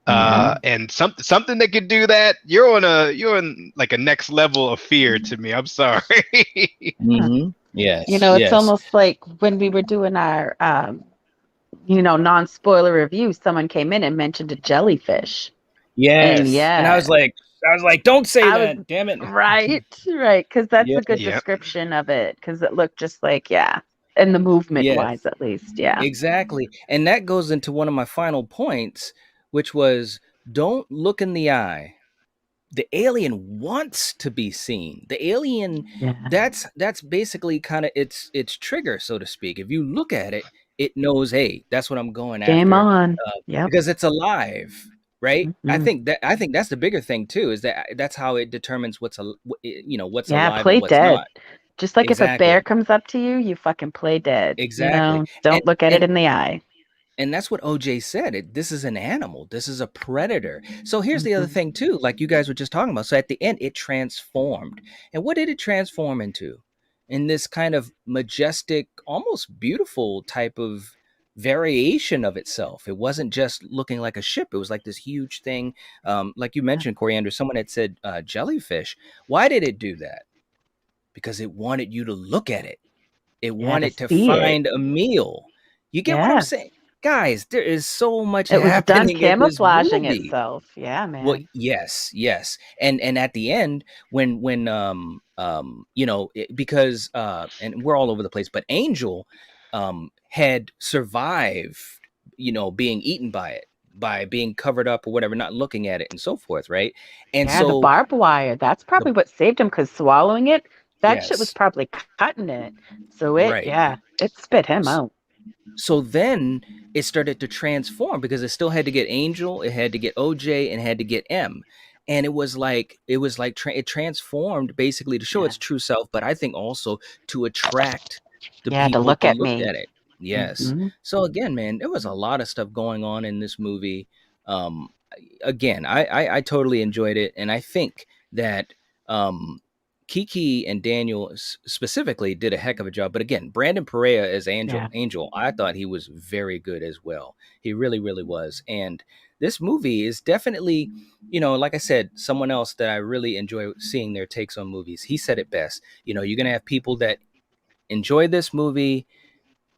Yeah. Hmm. And something that could do that, you're on like a next level of fear to me. I'm sorry. Hmm. You Yes. know, it's Yes. almost like when we were doing our, non-spoiler review, someone came in and mentioned a jellyfish. And Yes. And yeah, I was like, don't say I was that. Damn it. right, because that's Yeah. a good Yeah. description of it, because it looked just like, yeah, and the movement Yes. wise, at least, yeah. Exactly. And that goes into one of my final points, which was, don't look in the eye. The alien wants to be seen. The alien, Yeah. that's basically kind of its trigger, so to speak. If you look at it, it knows, hey, that's what I'm going Game after, on. Yep. because it's alive, right? I Hmm. think that's the bigger thing too, is that that's how it determines what's Yeah, alive and play what's dead. not. Just like if a bear Exactly, comes up to you, you fucking play dead. exactly. And Don't look at it and in the eye. and that's what OJ said. This is an animal. This is a predator. So here's the other Hmm. thing too, like you guys were just talking about. So at the end, it transformed. And what did it transform into? In this kind of majestic, almost beautiful type of variation of itself. It wasn't just looking like a ship. It was like this huge thing. Like you Yeah. mentioned, Coriander, someone had said jellyfish. Why did it do that? Because it wanted you to look at it. It Yeah, to wanted to see it. find a meal. You get what I'm Yes. saying? Guys, there is so much It was done happening in this camouflaging movie. itself. Yeah, Well, man. yes, yes. And at the end when you know, because and we're all over the place, but Angel had survived, you know, being eaten by it, by being covered up or whatever, not looking at it and so forth, right? And Yeah, the so barbed wire. That's the probably what saved him because swallowing it, that shit was yes, probably cutting it. So right. yeah, it spit him out. So then it started to transform because it still had to get Angel, it had to get OJ, and it had to get M. And it transformed basically to show Yeah. its true self, but I think also to attract the Yeah, to people look to at look me. at it. Yes. Hmm. So again, man, there was a lot of stuff going on in this movie. Um, Again, I totally enjoyed it, and I think that um, Kiki and Daniel specifically did a heck of a job. But again, Brandon Perea as Yeah. Angel, I thought he was very good as well. He really, really was. And this movie is definitely, you know, like I said, someone else that I really enjoy seeing their takes on movies. He said it best. You know, you're gonna have people that enjoy this movie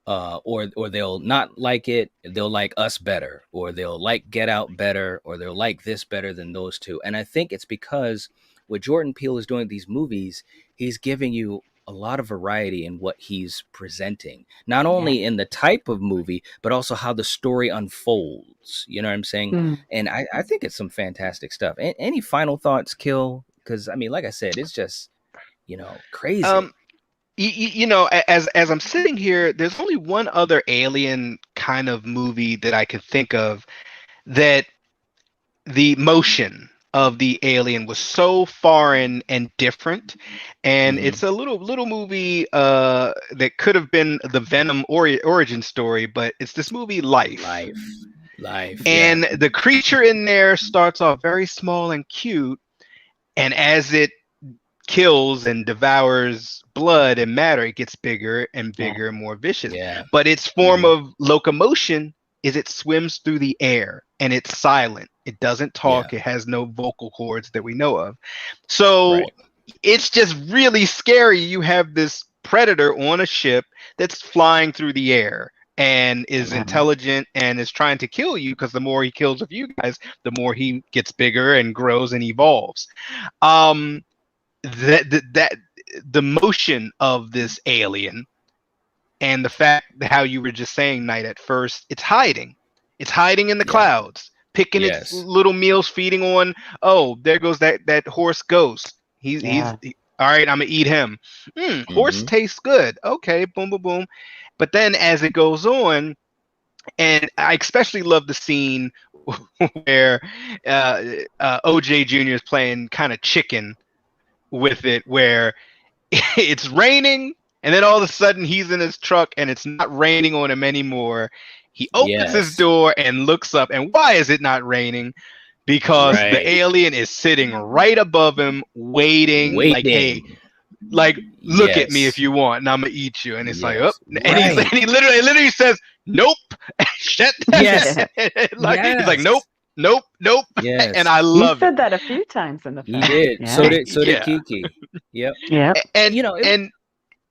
or they'll not like it. They'll like Us better, or they'll like Get Out better, or they'll like this better than those two. And I think it's because what Jordan Peele is doing with these movies, he's giving you a lot of variety in what he's presenting, not Yeah. only in the type of movie, but also how the story unfolds. You know what I'm saying? Mm. And I think it's some fantastic stuff. Any final thoughts, Kill? Because I mean, like I said, it's just, you know, Um, crazy. you know, as I'm sitting here, there's only one other alien kind of movie that I could think of that the motion of the alien was so foreign and different, and Hmm. it's a little movie that could have been the Venom origin story, but it's this movie Life. Life, yeah. And the creature in there starts off very small and cute, and as it kills and devours blood and matter, it gets bigger and Yeah. bigger and more vicious. Yeah. But its form Hmm. of locomotion is it swims through the air and it's silent. It doesn't Yeah. talk. It has no vocal cords that we know of. So Right. it's just really scary. You have this predator on a ship that's flying through the air and is Yeah. intelligent and is trying to kill you, because the more he kills of you guys, the more he gets bigger and grows and evolves. Um, that the motion of this alien and the fact how you were just saying, Night, at first, it's hiding in the Yeah. clouds, picking its Yes. little meals, feeding on, oh, there goes that horse ghost, Yeah. all right, I'm gonna eat him. Horse Hmm. tastes good, okay, boom boom boom. But then as it goes on, and I especially love the scene where OJ Jr. is playing kind of chicken with it, where it's raining, and then all of a sudden he's in his truck and it's not raining on him anymore. He opens his Yes. door and looks up, and why is it not raining? Because the Right. alien is sitting right above him, waiting, like, hey, Waiting. like, look at me if Yes. you want, and I'm gonna eat you. And it's like, oh, Yes. and Right. he literally says, nope, shut Yes. Yeah. that. Like, he's like, Yes. nope, nope, nope, and Yes. I He love it. said that a few times in the He film. did. Yeah. So did Yeah, Kiki. Yep. Yep. and You know, it and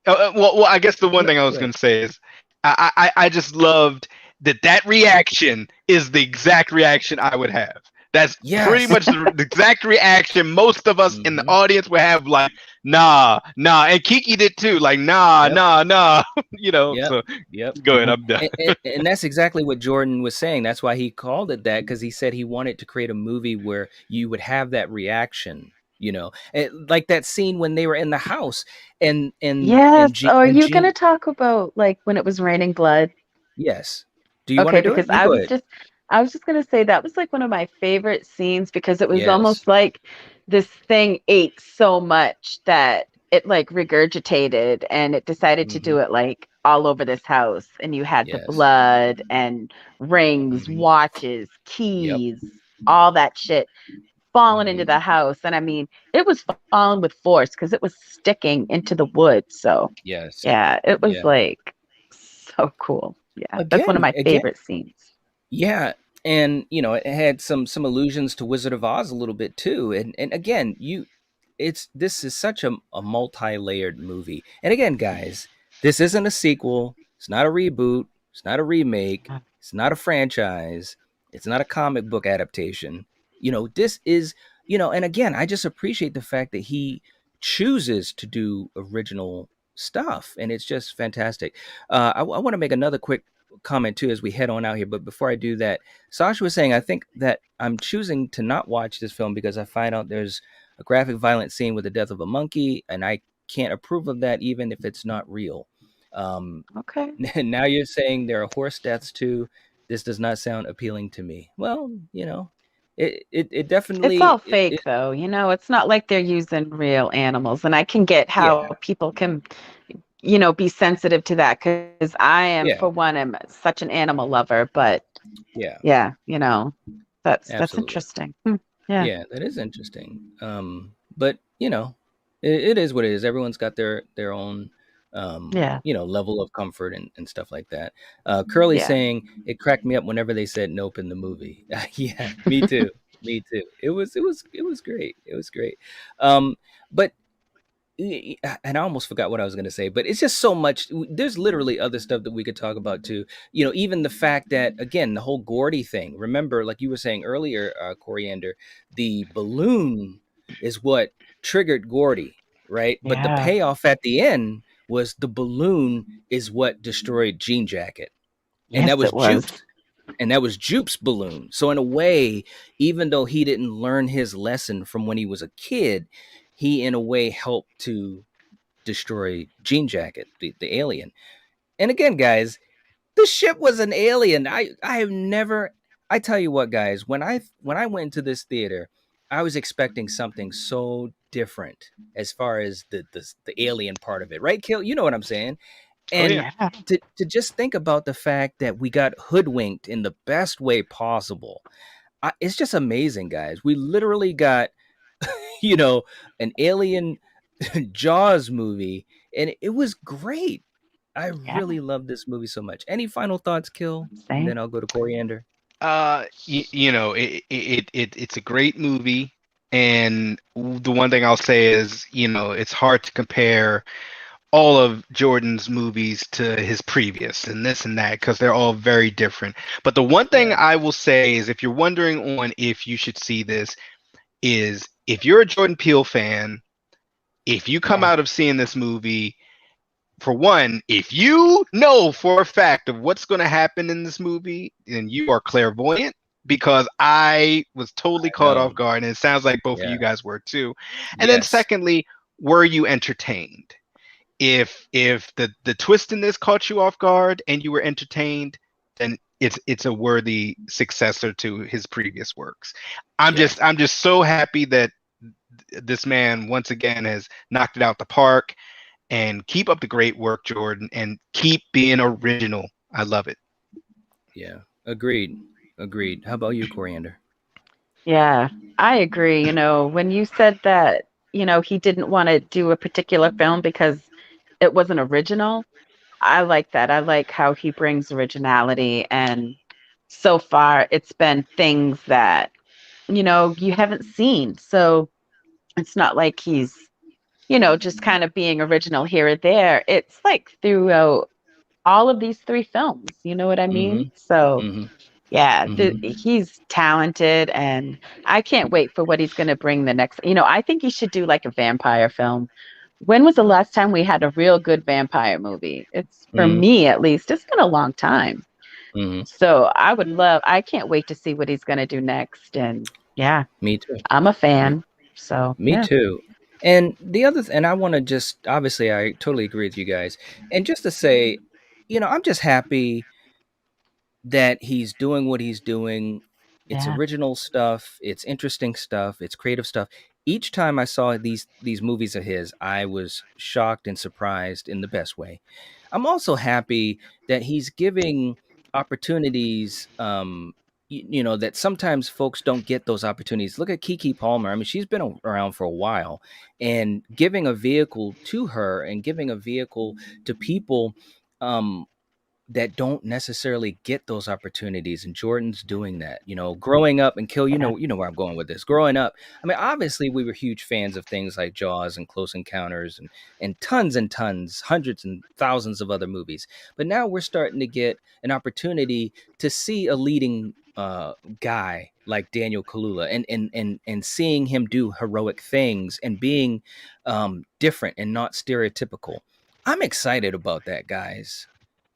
well, I guess the one yeah, thing I go was ahead. gonna say is I just loved that reaction is the exact reaction I would have. That's pretty Yes. much the exact reaction most of us in the Hmm. audience would have, like, nah, nah, and Kiki did too, like, nah, Yep. nah, nah, you know. Yep. So Yep. go ahead, I'm done. And that's exactly what Jordan was saying. That's why he called it that, because he said he wanted to create a movie where you would have that reaction. You know, like that scene when they were in the house, Yes. Oh, are And you gonna Gene. talk about like when it was raining blood? Yes. Do you want Okay, to do it? because You go ahead. I was just gonna say that was like one of my favorite scenes because it was Yes. almost like this thing ate so much that it like regurgitated and it decided to Hmm. do it like all over this house. And you had the Yes. blood and rings, Hmm. watches, Yep. keys, all that shit falling into Hmm. the house. And I mean, it was falling with force because it was sticking into the wood. So Yes. yeah, it was Yeah. like so cool. Yeah, that's one of Again, my again, favorite scenes. yeah, and it had some allusions to Wizard of Oz a little bit too. And again, this is such a multi-layered movie. And again, guys, this isn't a sequel. It's not a reboot. It's not a remake. Yeah. It's not a franchise. It's not a comic book adaptation. This is, and again, I just appreciate the fact that he chooses to do original stuff, and it's just fantastic. I want to make another quick comment too as we head on out here. But before I do that, Sasha was saying I think that I'm choosing to not watch this film because I find out there's a graphic, violent scene with the death of a monkey, and I can't approve of that even if it's not real. Um, Okay. now you're saying there are horse deaths too. This does not sound appealing to me. Well, it It's all definitely fake though, it's not like they're using real animals. And I can get yeah, how people can, be sensitive to that because I am, yeah, for one, am such an animal lover. But yeah, yeah, that's absolutely. interesting. Yeah, Yeah, that is interesting. But it is what it is. Everyone's got their own yeah, level of comfort and stuff like that. Curly yeah, saying it cracked me up whenever they said nope in the movie. Yeah, me too. Me too. It was great. It was great. But and I almost forgot what I was going to say, but it's just so much. There's literally other stuff that we could talk about too. Even the fact that, again, the whole Gordy thing. Remember, like you were saying earlier, Coriander, the balloon is what triggered Gordy, right? But the yeah. payoff at the end was the balloon is what destroyed Jean Jacket, and that Yes, was it was. Jupe's. And that was Jupe's balloon. So in a way, even though he didn't learn his lesson from when he was a kid, he in a way helped to destroy Jean Jacket, the alien. And again, guys, the ship was an alien. I have never. I tell you what, guys, when I went into this theater, I was expecting something so different as far as the alien part of it, right, Kill? You know what I'm saying? Oh yeah. And Yeah, to just think about the fact that we got hoodwinked in the best way possible, it's just amazing, guys. We literally got you know an alien Jaws movie, and it was great. I yeah. really love this movie so much. Any final thoughts, Kill? And Same. then I'll go to Coriander. It's a great movie, and the one thing I'll say is, it's hard to compare all of Jordan's movies to his previous and this and that because they're all very different. But the one thing Yeah, I will say is, if you're wondering on if you should see this, is if you're a Jordan Peele fan, if you come Yeah, out of seeing this movie, for one, if you know for a fact of what's going to happen in this movie, then you are clairvoyant, because I was totally I caught off know. guard, and it sounds like both of Yeah. you guys were too. And then Yes. secondly, were you entertained? If the twist in this caught you off guard and you were entertained, then it's a worthy successor to his previous works. I'm Yeah. just I'm just so happy that this man once again has knocked it out the park. And keep up the great work, Jordan, and keep being original. I love it. Yeah. Agreed. Agreed. How about you, Coriander? yeah. I agree. When you said that, he didn't want to do a particular film because it wasn't original, I like that. I like how he brings originality. And so far, it's been things that, you haven't seen. So it's not like he's, just kind of being original here or there. It's like throughout all of these three films. You know what I mean? Mm-hmm. So, Mm-hmm. yeah, Mm-hmm. he's talented, and I can't wait for what he's going to bring the next. I think he should do like a vampire film. When was the last time we had a real good vampire movie? It's for Mm-hmm. me at least. It's been a long time. Mm-hmm. So I can't wait to see what he's going to do next. And yeah, Me too. I'm a Me, fan. So me yeah, too. And the other, and I want to just obviously, I totally agree with you guys. And just to say, I'm just happy that he's doing what he's doing. It's yeah, original stuff, it's interesting stuff, it's creative stuff. each time I saw these movies of his, I was shocked and surprised in the best way. I'm also happy that he's giving opportunities, that sometimes folks don't get those opportunities. Look at Kiki Palmer. I mean, she's been around for a while, and giving a vehicle to her and giving a vehicle to people, um, that don't necessarily get those opportunities, and Jordan's doing that. Growing up, and Kill, Yeah. you know where I'm going with this. Growing up, I mean, obviously we were huge fans of things like Jaws and Close Encounters and tons, hundreds and thousands of other movies. But now we're starting to get an opportunity to see a leading guy like Daniel Kaluuya, and seeing him do heroic things and being different and not stereotypical. I'm excited about that, guys.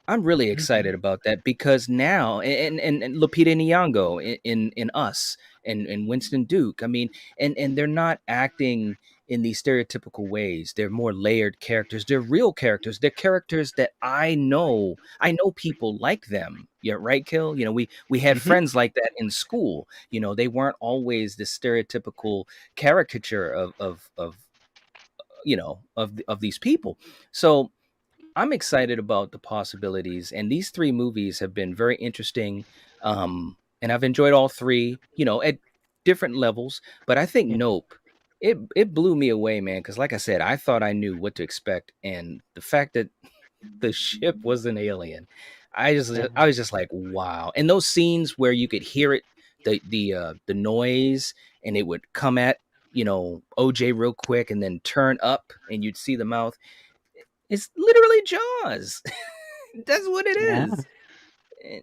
I'm really excited Mhm. about that because now, and Lupita Nyong'o in Us, and Winston Duke. I mean, and they're not acting in these stereotypical ways. They're more layered characters. They're real characters. They're characters that I know. I know people like them. Yeah, right, Kill. We had Mhm. friends like that in school. They weren't always the stereotypical caricature of these people. So I'm excited about the possibilities, and these three movies have been very interesting. And I've enjoyed all three, at different levels. But I think Yeah. Nope, it blew me away, man. Because like I said, I thought I knew what to expect, and the fact that the ship was an alien, Yeah. I was just like, wow. And those scenes where you could hear it, the noise, and it would come at OJ real quick, and then turn up, and you'd see the mouth. It's literally Jaws. That's what it Yeah. is.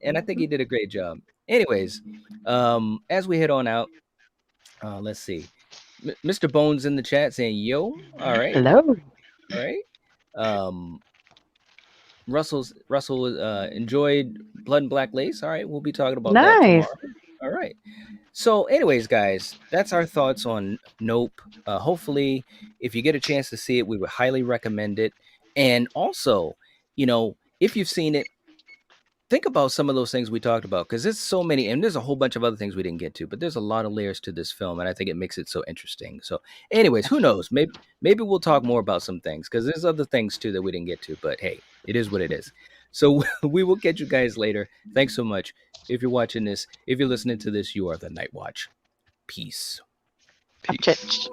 And I think he did a great job. Anyways, as we head on out, let's see. Mr. Bones in the chat saying, "Yo, all right, Hello. all right." Um, Russell enjoyed Blood and Black Lace. All right, we'll be talking about that Nice. tomorrow. All right. So, anyways, guys, that's our thoughts on Nope. Hopefully, if you get a chance to see it, we would highly recommend it. And also, if you've seen it, think about some of those things we talked about, because there's so many, and there's a whole bunch of other things we didn't get to, but there's a lot of layers to this film, and I think it makes it so interesting. So, anyways, who knows? Maybe we'll talk more about some things, because there's other things too that we didn't get to. But hey, it is what it is. So we will catch you guys later. Thanks so much. If you're watching this, if you're listening to this, you are the Night Watch. Peace. Peace. Church.